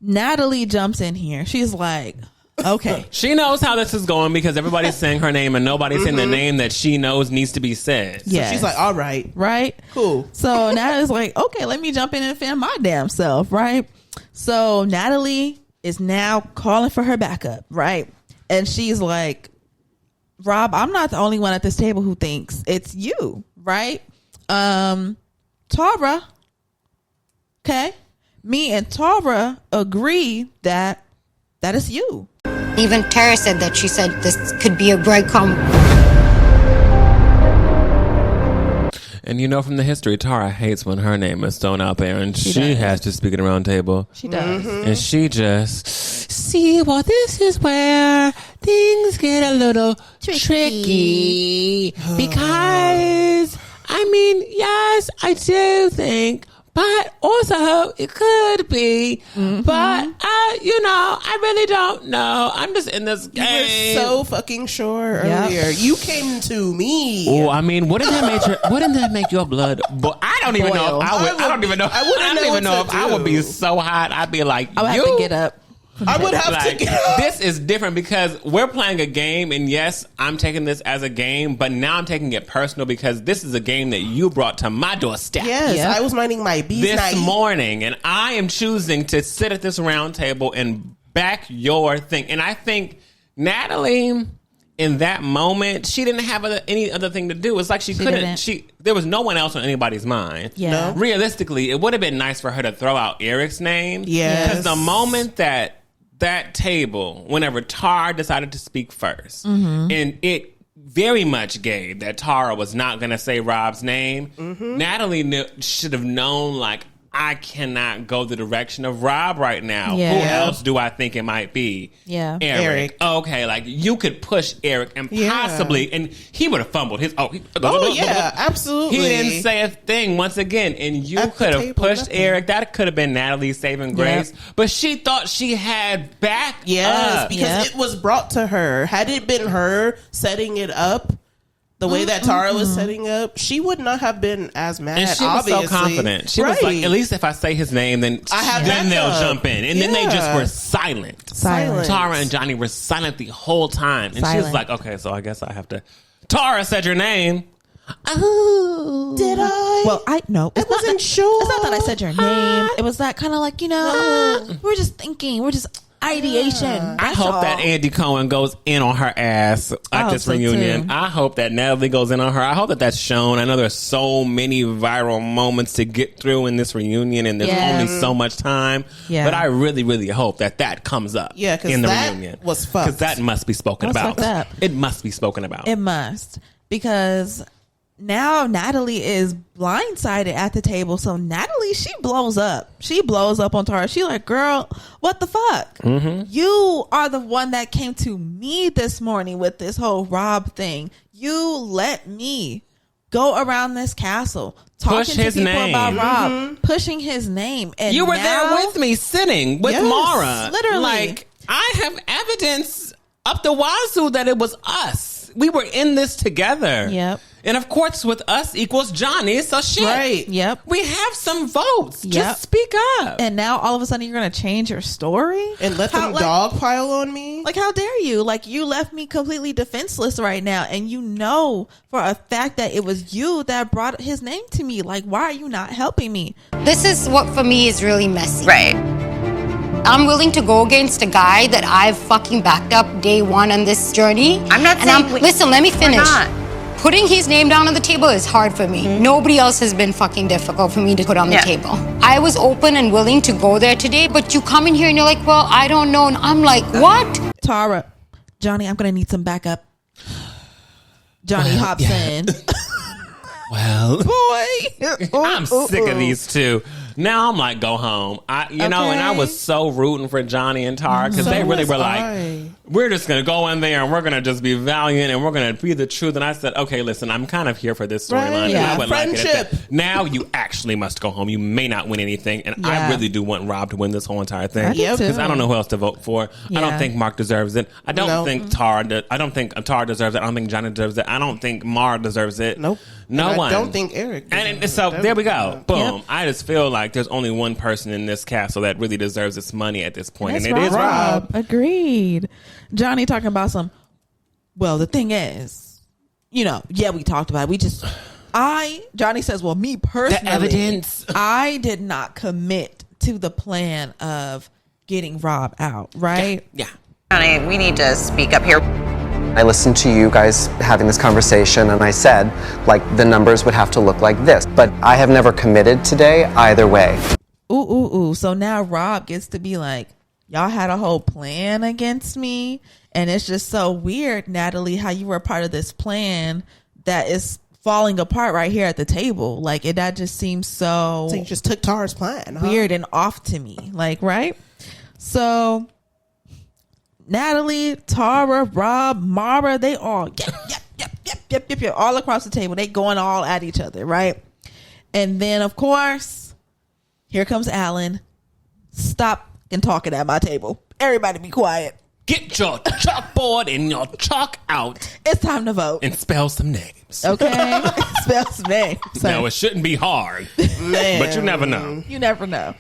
Natalie jumps in here. She's like, okay. She knows how this is going because everybody's saying her name and nobody's saying the name that she knows needs to be said. So she's like, all right. Right? Cool. So Natalie's like, okay, let me jump in and defend my damn self, right? So Natalie is now calling for her backup, right? And she's like, Rob, I'm not the only one at this table who thinks it's you, right? Tara, okay? Me and Tara agree that is you. Even Tara said that. She said this could be a breadcrumb. And you know from the history, Tara hates when her name is thrown out there, and she has to speak at a round table. She does. And she just, see, well, this is where things get a little tricky. Because, I mean, yes, I do think, but also it could be. But, I really don't know. I'm just in this game. You were so fucking sure earlier. You came to me. Oh, I mean, wouldn't that make your blood boil? I don't even know if I would. I don't even know. I don't even know if I would be so hot. I'd be like, I would have to get up. I would have to get up. This is different because we're playing a game, and yes, I'm taking this as a game, but now I'm taking it personal because this is a game that you brought to my doorstep. Yes, I was minding my bees this morning, and I am choosing to sit at this round table and back your thing. And I think Natalie, in that moment, she didn't have any other thing to do. It's like she couldn't. There was no one else on anybody's mind. Yeah. No? Realistically, it would have been nice for her to throw out Eric's name. Yes. Because the moment that table, whenever Tara decided to speak first, and it very much gave that Tara was not going to say Rob's name, Natalie should have known, like, I cannot go the direction of Rob right now. Yeah. Who else do I think it might be? Yeah. Eric. Okay, like, you could push Eric and possibly, and he would have fumbled his, absolutely. He didn't say a thing once again, and you could have pushed Eric. That could have been Natalie's saving grace, but she thought she had back up. Because it was brought to her. Had it been her setting it up, the way that Tara was setting up, she would not have been as mad. And she was so confident. She was like, at least if I say his name, then they'll jump in. And then they just were silent. Tara and Johnny were silent the whole time. And she was like, okay, so I guess I have to. Tara said your name. Oh, did I? Well, I wasn't sure. It's not that I said your name. It was that kind of like, we're just thinking. We're just ideation. I hope that Andy Cohen goes in on her ass at this reunion. I hope that Natalie goes in on her. I hope that that's shown. I know there's so many viral moments to get through in this reunion, and there's only so much time. Yeah. But I really, really hope that comes up in the reunion. Was fucked. Because that must be spoken about. It must be spoken about. It must. Because now Natalie is blindsided at the table. So Natalie, she blows up. She blows up on Tara. She like, girl, what the fuck? Mm-hmm. You are the one that came to me this morning with this whole Rob thing. You let me go around this castle talking to people about Rob, pushing his name. And you were there with me, sitting with Mara. Literally. Like, I have evidence up the wazoo that it was us. We were in this together. Yep. And of course, with us equals Johnny. So shit. Right. Yep. We have some votes. Yep. Just speak up. And now all of a sudden you're going to change your story and let them dogpile on me. Like, how dare you? Like, you left me completely defenseless right now, and you know for a fact that it was you that brought his name to me. Like, why are you not helping me? This is what for me is really messy. Right. I'm willing to go against a guy that I've fucking backed up day one on this journey. I'm not saying listen, let me finish. We're not. Putting his name down on the table is hard for me. Mm-hmm. Nobody else has been fucking difficult for me to put on the table. I was open and willing to go there today, but you come in here and you're like, well, I don't know. And I'm like, what? Tara, Johnny, I'm going to need some backup. Johnny hops in. Well, boy, I'm sick of these two. Now I'm like, go home. You know, and I was so rooting for Johnny and Tara because they really were like, we're just going to go in there and we're going to just be valiant and we're going to be the truth. And I said, okay, listen, I'm kind of here for this storyline. Right. I would like it. Now you actually must go home. You may not win anything. And I really do want Rob to win this whole entire thing because I don't know who else to vote for. I don't think Mark deserves it. I don't think Tara. I don't think Tara deserves it. I don't think Johnny deserves it. I don't think Mara deserves it. Nope. No one. I don't think Eric. And so there we go. Boom. Yep. I just feel like there's only one person in this castle that really deserves this money at this point, and it is Rob. Agreed. Johnny talking about some. Well, the thing is, you know, we talked about it. Johnny says, well, me personally, the evidence. I did not commit to the plan of getting Rob out. Right? Yeah. Johnny, we need to speak up here. I listened to you guys having this conversation and I said, like, the numbers would have to look like this. But I have never committed today either way. Ooh. So now Rob gets to be like, y'all had a whole plan against me. And it's just so weird, Natalie, how you were a part of this plan that is falling apart right here at the table. Like, that just seems so you just took Tara's plan. Weird and off to me. Like, right? So Natalie, Tara, Rob, Mara, they all yep, all across the table. They going all at each other, right? And then, of course, here comes Alan. Stop and talking at my table. Everybody be quiet. Get your chalkboard and your chalk out. It's time to vote. And spell some names. Okay? Spell some names. No, it shouldn't be hard. Man. But you never know. You never know.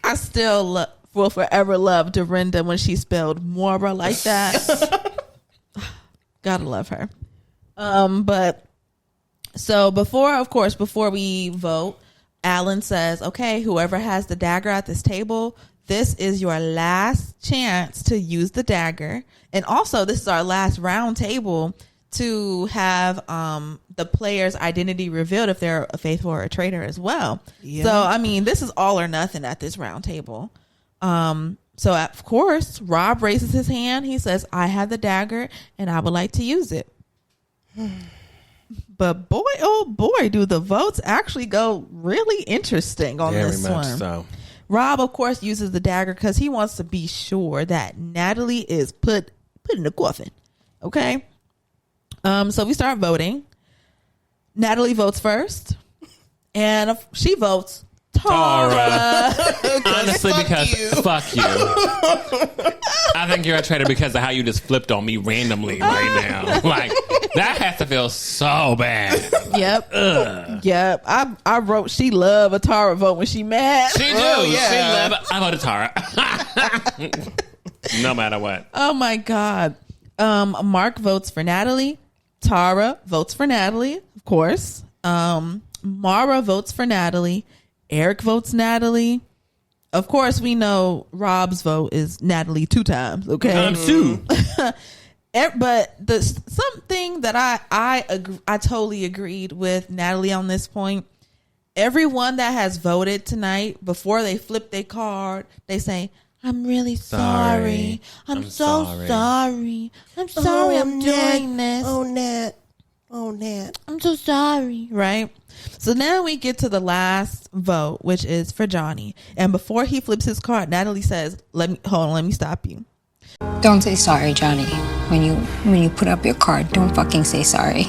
I still will forever love Dorinda when she spelled Mora like that. Gotta love her. But so before we vote, Alan says, okay, whoever has the dagger at this table, this is your last chance to use the dagger. And also, this is our last round table to have the player's identity revealed if they're a faithful or a traitor as well. Yeah. So, I mean, this is all or nothing at this round table. So of course, Rob raises his hand. He says, I have the dagger and I would like to use it. But boy, oh boy, do the votes actually go really interesting on this one. Very much so. Rob, of course, uses the dagger because he wants to be sure that Natalie is put in the coffin. Okay. So we start voting. Natalie votes first. And she votes Tara. Honestly, fuck you. I think you're a traitor because of how you just flipped on me randomly right now. Like, that has to feel so bad. Yep. Yep. I wrote she love a Tara vote when she mad. She do. She love I voted Tara. No matter what. Oh my God. Mark votes for Natalie. Tara votes for Natalie, of course. Mara votes for Natalie. Eric votes Natalie. Of course, we know Rob's vote is Natalie 2 times. Okay, times 2. But something that I totally agreed with Natalie on this point. Everyone that has voted tonight, before they flip their card, they say, "I'm really sorry. I'm so sorry. I'm sorry. I'm doing this." Oh, Nat. Oh, Nat. I'm so sorry. Right? So now we get to the last vote, which is for Johnny. And before he flips his card, Natalie says, let me stop you. Don't say sorry, Johnny. When you put up your card, don't fucking say sorry.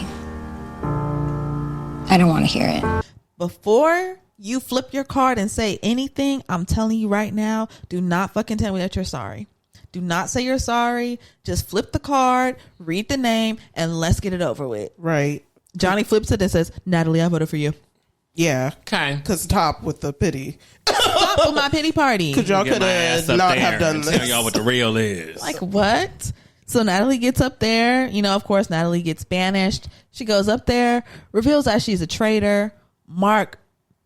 I don't want to hear it. Before you flip your card and say anything, I'm telling you right now, do not fucking tell me that you're sorry. Do not say you're sorry. Just flip the card, read the name, and let's get it over with. Right. Johnny flips it and says, Natalie, I voted for you. Yeah. Okay. Because stop with the pity. Stop with my pity party. Because y'all could have not have done this. Tell y'all what the real is. Like, what? So Natalie gets up there. You know, of course, Natalie gets banished. She goes up there, reveals that she's a traitor. Mark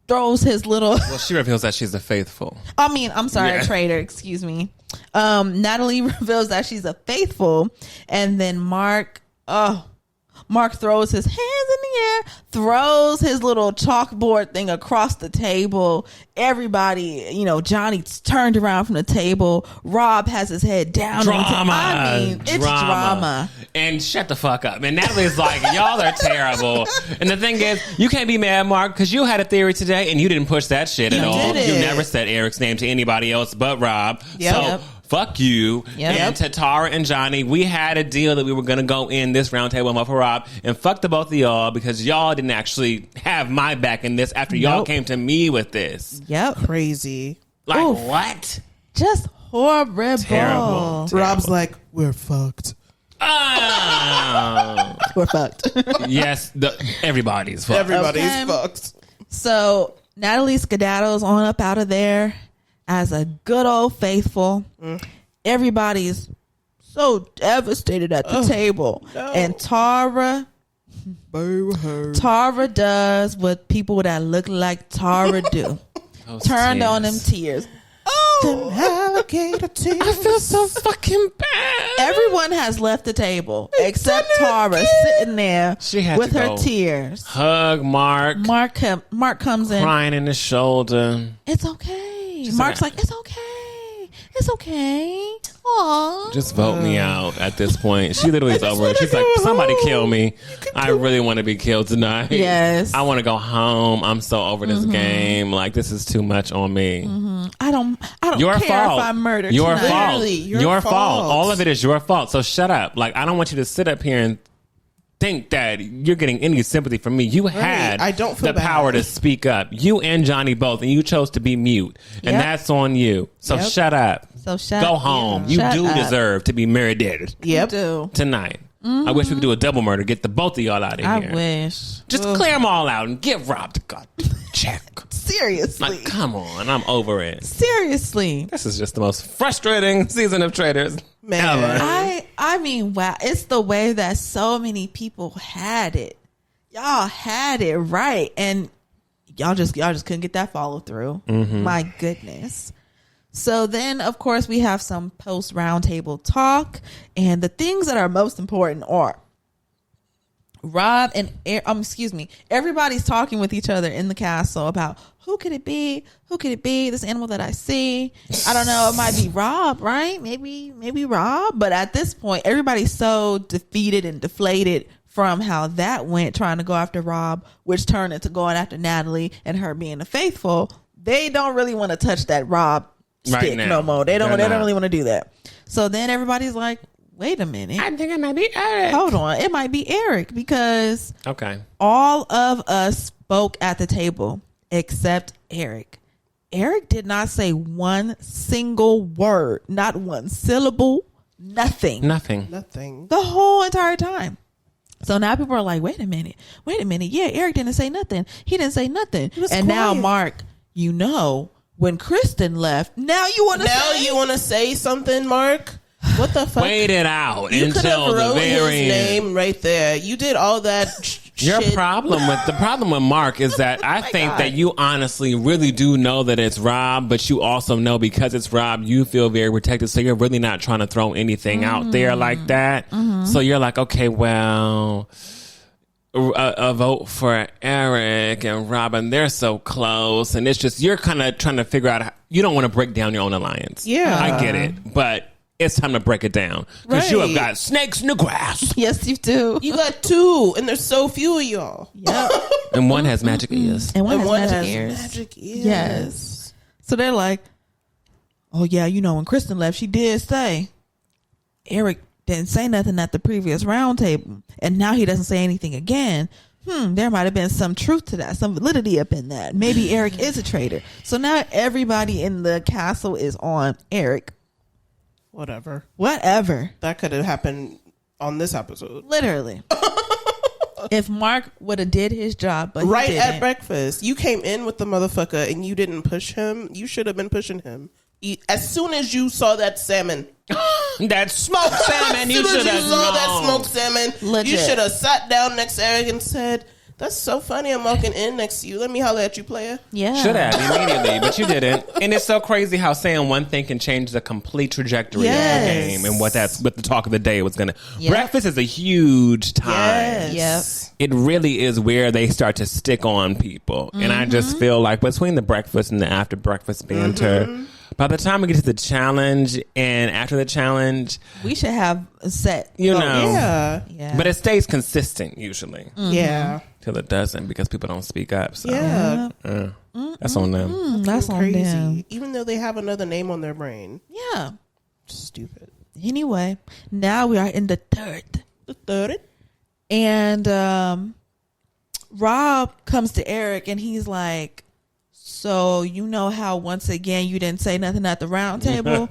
throws his little... Well, she reveals that she's a faithful. I'm sorry, a traitor. Excuse me. Natalie reveals that she's a faithful. And then Mark throws his hands in the air, throws his little chalkboard thing across the table. Everybody, Johnny's turned around from the table. Rob has his head down. Drama. It's drama. And shut the fuck up. And Natalie's like, y'all are terrible. And the thing is, you can't be mad, Mark, because you had a theory today and you didn't push that shit at all. You never said Eric's name to anybody else but Rob. So fuck you. And to Tara and Johnny, we had a deal that we were going to go in this roundtable with Rob, and fuck the both of y'all because y'all didn't actually have my back in this after y'all came to me with this. Yep. Crazy. Like, what? Just horrible. Terrible. Rob's like, we're fucked. We're fucked. Yes, everybody's fucked. Everybody's fucked. So Natalie skedaddles on up out of there as a good old faithful. Everybody's so devastated at the table. No. And Tara does what people that look like Tara do. Turned on them tears. Them alligator tears. I feel so fucking bad. Everyone has left the table except Tara sitting there with her tears. Hug Mark. Mark comes in crying in the shoulder. It's okay. Mark's like, it's okay. It's okay. Aww. Just vote me out at this point. She literally is over it. She's like, somebody kill me. I really want to be killed tonight. Yes. I want to go home. I'm so over this game. Like, this is too much on me. I don't your care fault. if I'm murdered Your tonight. fault. Your fault. All of it is your fault. So shut up. Like, I don't want you to sit up here and think that you're getting any sympathy from me. You had the power to speak up. You and Johnny both, and you chose to be mute. And that's on you. So shut up. So go home. You do deserve to be murdered. Yep. You do. Tonight. I wish we could do a double murder. Get the both of y'all out of here. I wish. Just clear them all out and give Rob the goddamn check. Seriously. Like, come on. I'm over it. Seriously. This is just the most frustrating season of Traitors ever. I mean, wow. It's the way that so many people had it. Y'all had it right. And y'all just couldn't get that follow through. My goodness. So then, of course, we have some post roundtable talk, and the things that are most important are Rob and everybody's talking with each other in the castle about who could it be? Who could it be? This animal that I see. I don't know. It might be Rob, right? Maybe Rob. But at this point, everybody's so defeated and deflated from how that went, trying to go after Rob, which turned into going after Natalie and her being a faithful. They don't really want to touch that Rob stick no more. They don't really want to do that. So then everybody's like, wait a minute. I think it might be Eric. Hold on. It might be Eric because all of us spoke at the table except Eric. Eric did not say one single word, not one syllable, nothing. The whole entire time. So now people are like, wait a minute. Yeah, Eric didn't say nothing. He didn't say nothing. And now, Mark, when Kristen left, now you want to say something, Mark? What the fuck? Wait it out you until the very his name right there. You did all that the problem with Mark is that I think that you honestly really do know that it's Rob, but you also know because it's Rob, you feel very protected. So you're really not trying to throw anything out there like that. So you're like, okay, well, a vote for Eric and Robin, they're so close, and it's just you're kind of trying to figure out you don't want to break down your own alliance. Yeah, I get it, but it's time to break it down. Because you have Right. got snakes in the grass. Yes, you do. You got 2, and there's so few of y'all. Yep. And one has magic ears. And one has magic has ears. magic ears. Yes. So they're like, oh yeah, you know, when Kristen left, she did say Eric didn't say nothing at the previous round table, and now he doesn't say anything again. There might have been some truth to that, some validity up in that. Maybe Eric is a traitor. So now everybody in the castle is on Eric. Whatever. That could have happened on this episode. Literally. If Mark would have did his job, but right he didn't. at breakfast, you came in with the motherfucker and you didn't push him. You should have been pushing him. As soon as you saw that salmon, that smoked salmon, you should have saw that smoked salmon. Legit. You should have sat down next to Eric and said, "That's so funny. I'm walking in next to you. Let me holler at you, player." Yeah, should have immediately, but you didn't. And it's so crazy how saying one thing can change the complete trajectory of the game and what the talk of the day was gonna. Yep. Breakfast is a huge time. Yes. It really is where they start to stick on people, and I just feel like between the breakfast and the after breakfast banter. By the time we get to the challenge and after the challenge, we should have a set. You know, yeah. But it stays consistent usually. Yeah. Till it doesn't because people don't speak up. So Yeah. That's on them. That's on crazy. them. Even though they have another name on their brain. Yeah. Stupid. Anyway, now we are in the third. The third. And Rob comes to Eric and he's like, so you know how once again you didn't say nothing at the round table?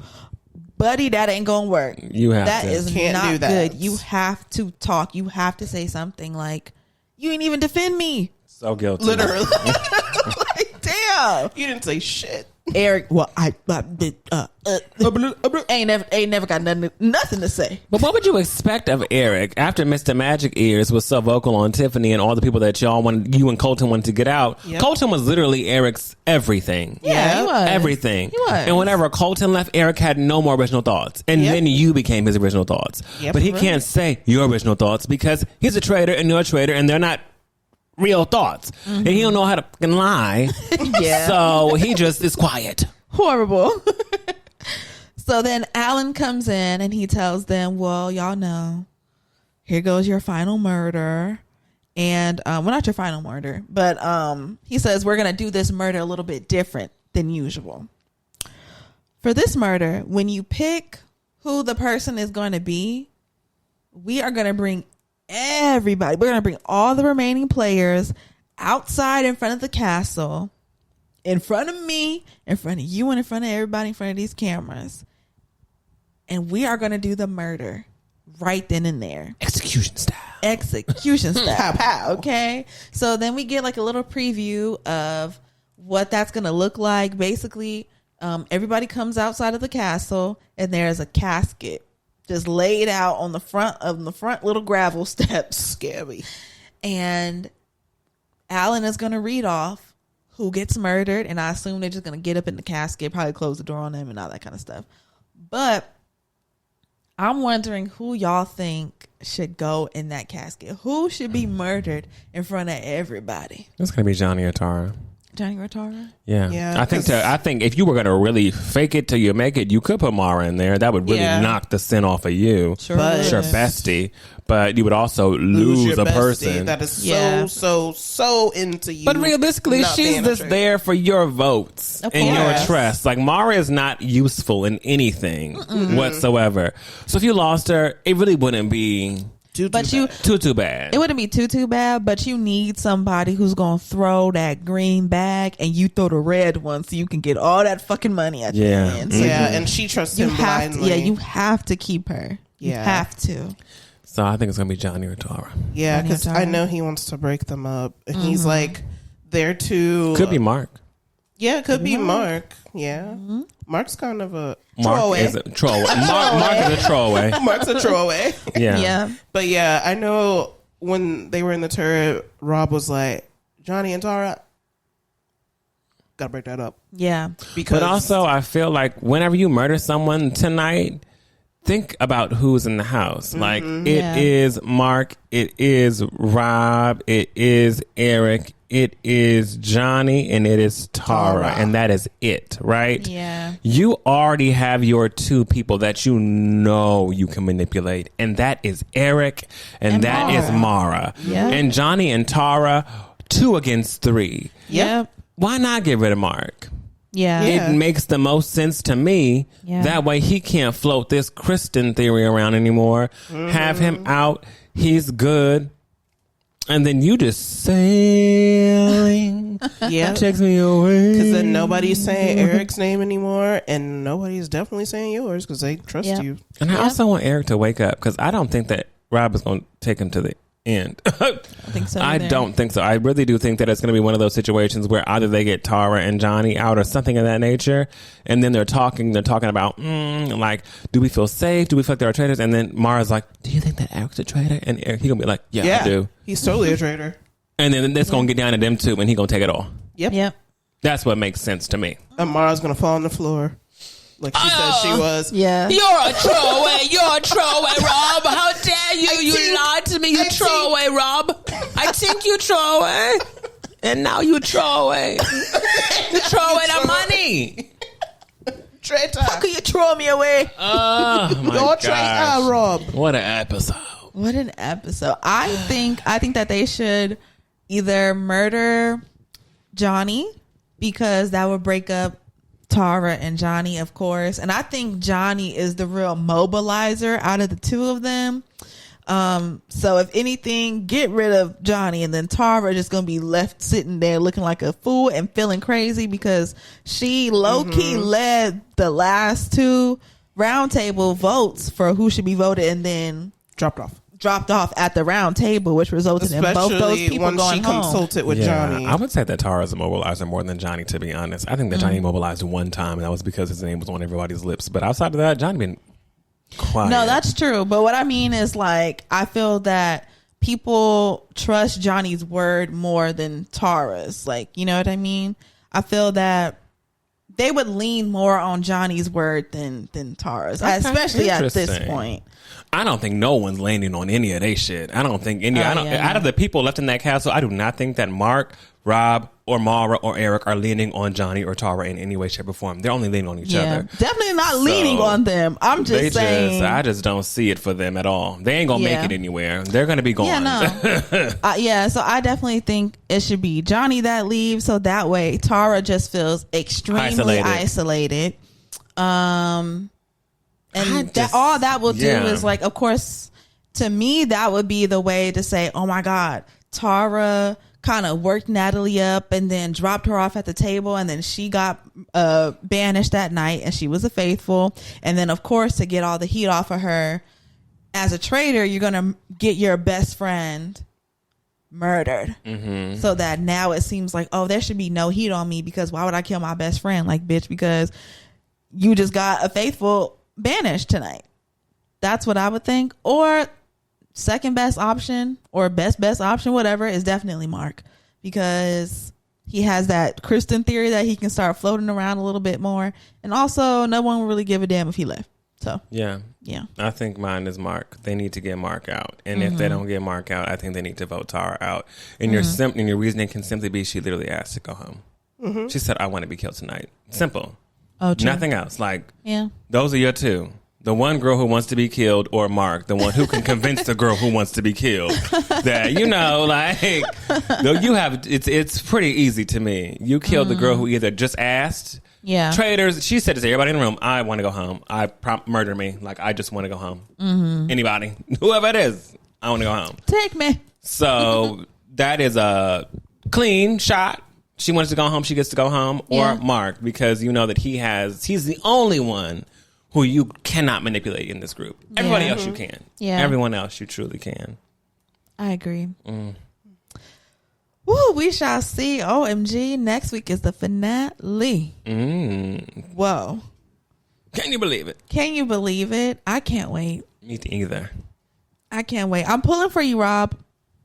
Buddy, that ain't gonna work. You have That to. is Can't not do that. good. You have to talk. You have to say something like, you ain't even defend me. So guilty. Literally. Like, damn. You didn't say shit. Eric, well, ain't never got nothing to say. But what would you expect of Eric after Mr. Magic Ears was so vocal on Tiffany and all the people that you and Colton wanted to get out? Yep. Colton was literally Eric's everything. Yeah, he was. Everything. He was. And whenever Colton left, Eric had no more original thoughts. And Yep. then you became his original thoughts. Yep. But he Right. can't say your original thoughts because he's a traitor and you're a traitor and they're not real thoughts. And he don't know how to fucking lie. Yeah. So he just is quiet. Horrible. So then Alan comes in and he tells them, well, y'all know, here goes your final murder. And, well, not your final murder, but he says, we're going to do this murder a little bit different than usual. For this murder, when you pick who the person is going to be, we are going to bring everybody. We're going to bring all the remaining players outside in front of the castle, in front of me, in front of you, and in front of everybody in front of these cameras. And we are going to do the murder right then and there. Execution style. Execution style. Pow, pow. Okay. So then we get like a little preview of what that's going to look like. Basically, everybody comes outside of the castle and there's a casket just laid out on the front little gravel steps. Scary. And Alan is going to read off who gets murdered. And I assume they're just going to get up in the casket, probably close the door on them and all that kind of stuff. But I'm wondering who y'all think should go in that casket. Who should be murdered in front of everybody? It's going to be Johnny or Tara. Johnny Rotara? Yeah. Yeah, I think if you were going to really fake it till you make it, you could put Mara in there. That would really knock the sin off of you. Sure. But- Sure, bestie. But you would also lose your a bestie person. that is Yeah. so into you. But realistically, not she's being a just traitor. there for your votes Of and your course. trust. Like, Mara is not useful in anything whatsoever. So if you lost her, it really wouldn't be Too But bad. too bad. It wouldn't be too bad, but you need somebody who's going to throw that green bag and you throw the red one so you can get all that fucking money at Yeah. the end. So Yeah, and she trusts you him have to, blindly. you have to keep her. You Yeah. have to. So I think it's going to be Johnny or Tara. Yeah, Johnny because and I Tara. know he wants to break them up. And he's like, they're too... Could be Mark. Yeah, it could be Mark. Yeah. Mark's kind of a Mark throwaway. is a throwaway. Mark is a throwaway. Mark's a throwaway. Yeah. Yeah. But yeah, I know when they were in the turret, Rob was like, Johnny and Tara, gotta break that up. Yeah. Because But also, I feel like whenever you murder someone tonight, think about who's in the house. Like, it is Mark, it is Rob, it is Eric, it is Johnny, and it is Tara. And that is it, right? Yeah. You already have your two people that you know you can manipulate, and that is Eric, and that is Mara. Yeah. And Johnny and Tara, 2 against 3. Yep. Why not get rid of Mark? Yeah. It makes the most sense to me. Yeah. That way he can't float this Kristen theory around anymore. Have him out. He's good. And then you just sailing. Yeah. Takes me away. Because then nobody's saying Eric's name anymore, and nobody's definitely saying yours because they trust you. And I also want Eric to wake up, because I don't think that Rob is going to take him to the end. I think so. I don't think so. I really do think that it's going to be one of those situations where either they get Tara and Johnny out or something of that nature, and then they're talking about like, do we feel safe? Do we feel like there are traitors? And then Mara's like, do you think that Eric's a traitor? And Eric, he gonna be like, yeah, I do. He's totally a traitor. And then it's gonna get down to them two, and he gonna take it all. Yep. That's what makes sense to me. And Mara's gonna fall on the floor like she said she was. Yeah. You're a throwaway. You're a throwaway, Rob. How dare you? You lied to me. You throwaway, Rob. I think you throwaway. And now you throwaway. You throw away the money. Traitor. How could you throw me away? Oh, my You're gosh. traitor, Rob. What an episode. What an episode. I think that they should either murder Johnny, because that would break up Tara and Johnny, of course. And I think Johnny is the real mobilizer out of the two of them. So if anything, get rid of Johnny, and then Tara just gonna be left sitting there looking like a fool and feeling crazy because she low-key led the last 2 roundtable votes for who should be voted, and then dropped off at the round table, which resulted in both those people going home. Consulted with Johnny. I would say that Tara's a mobilizer more than Johnny, to be honest. I think that Johnny mobilized one time, and that was because his name was on everybody's lips. But outside of that, Johnny been quiet. No, that's true. But what I mean is, like, I feel that people trust Johnny's word more than Tara's. Like, you know what I mean? I feel that they would lean more on Johnny's word than Tara's, especially at this point. I don't think no one's landing on any of they shit. I don't think any. Out of the people left in that castle, I do not think that Mark, Rob, or Mara or Eric are leaning on Johnny or Tara in any way, shape, or form. They're only leaning on each other. Definitely not leaning on them. I'm just saying. I just don't see it for them at all. They ain't gonna make it anywhere. They're gonna be gone. Yeah, no. So I definitely think it should be Johnny that leaves, so that way Tara just feels extremely isolated. And all that will do is, like, of course, to me, that would be the way to say, oh my God, Tara kind of worked Natalie up and then dropped her off at the table, and then she got banished that night, and she was a faithful. And then, of course, to get all the heat off of her, as a traitor, you're going to get your best friend murdered. So that now it seems like, oh, there should be no heat on me, because why would I kill my best friend? Like, bitch, because you just got a faithful banished tonight. That's what I would think. Or second best option, or best option, whatever, is definitely Mark, because he has that Kristen theory that he can start floating around a little bit more, and also no one will really give a damn if he left. So yeah, I think mine is Mark. They need to get Mark out, and if they don't get Mark out, I think they need to vote Tara out. And your reasoning can simply be she literally asked to go home. She said, "I want to be killed tonight." Simple. Oh, true. Nothing else. Like, those are your two. The one girl who wants to be killed, or Mark, the one who can convince the girl who wants to be killed. That, you know, like, though you have, it's pretty easy to me. You killed the girl who either just asked. Yeah. Traitors. She said to everybody in the room, I want to go home. Murder me. Like, I just want to go home. Anybody, whoever it is, I want to go home. Take me. So that is a clean shot. She wants to go home, she gets to go home. Or Mark, because you know that he's the only one who you cannot manipulate in this group. Everybody else you can. Yeah. Everyone else you truly can. I agree. Woo, we shall see. OMG, next week is the finale. Whoa. Can you believe it? Can you believe it? I can't wait. Me either. I can't wait. I'm pulling for you, Rob.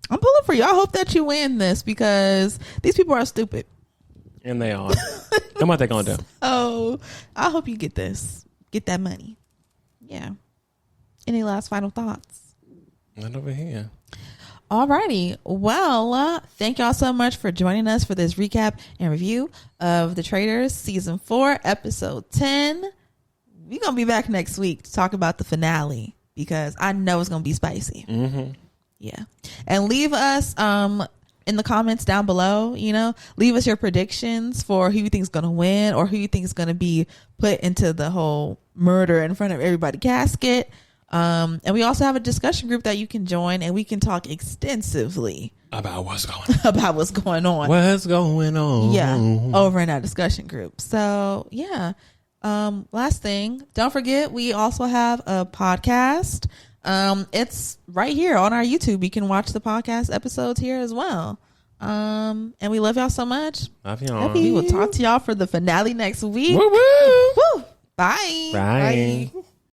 I'm pulling for you. I hope that you win this, because these people are stupid. And they are. And what they gonna do? Oh, I hope you get this. Get that money. Yeah. Any last final thoughts? Not over here. Alrighty. Well, thank y'all so much for joining us for this recap and review of The Traitors Season 4, Episode 10. We're going to be back next week to talk about the finale because I know it's going to be spicy. Mm-hmm. Yeah. And leave us in the comments down below, leave us your predictions for who you think is going to win or who you think is going to be put into the whole murder in front of everybody casket. And we also have a discussion group that you can join and we can talk extensively about what's going on. What's going on. What's going on. Yeah. Over in our discussion group. So yeah. Last thing, don't forget, we also have a podcast. It's right here on our YouTube. You can watch the podcast episodes here as well. And we love y'all so much. Love y'all. We will talk to y'all for the finale next week. Woo woo. Woo. Bye. Bye. Bye.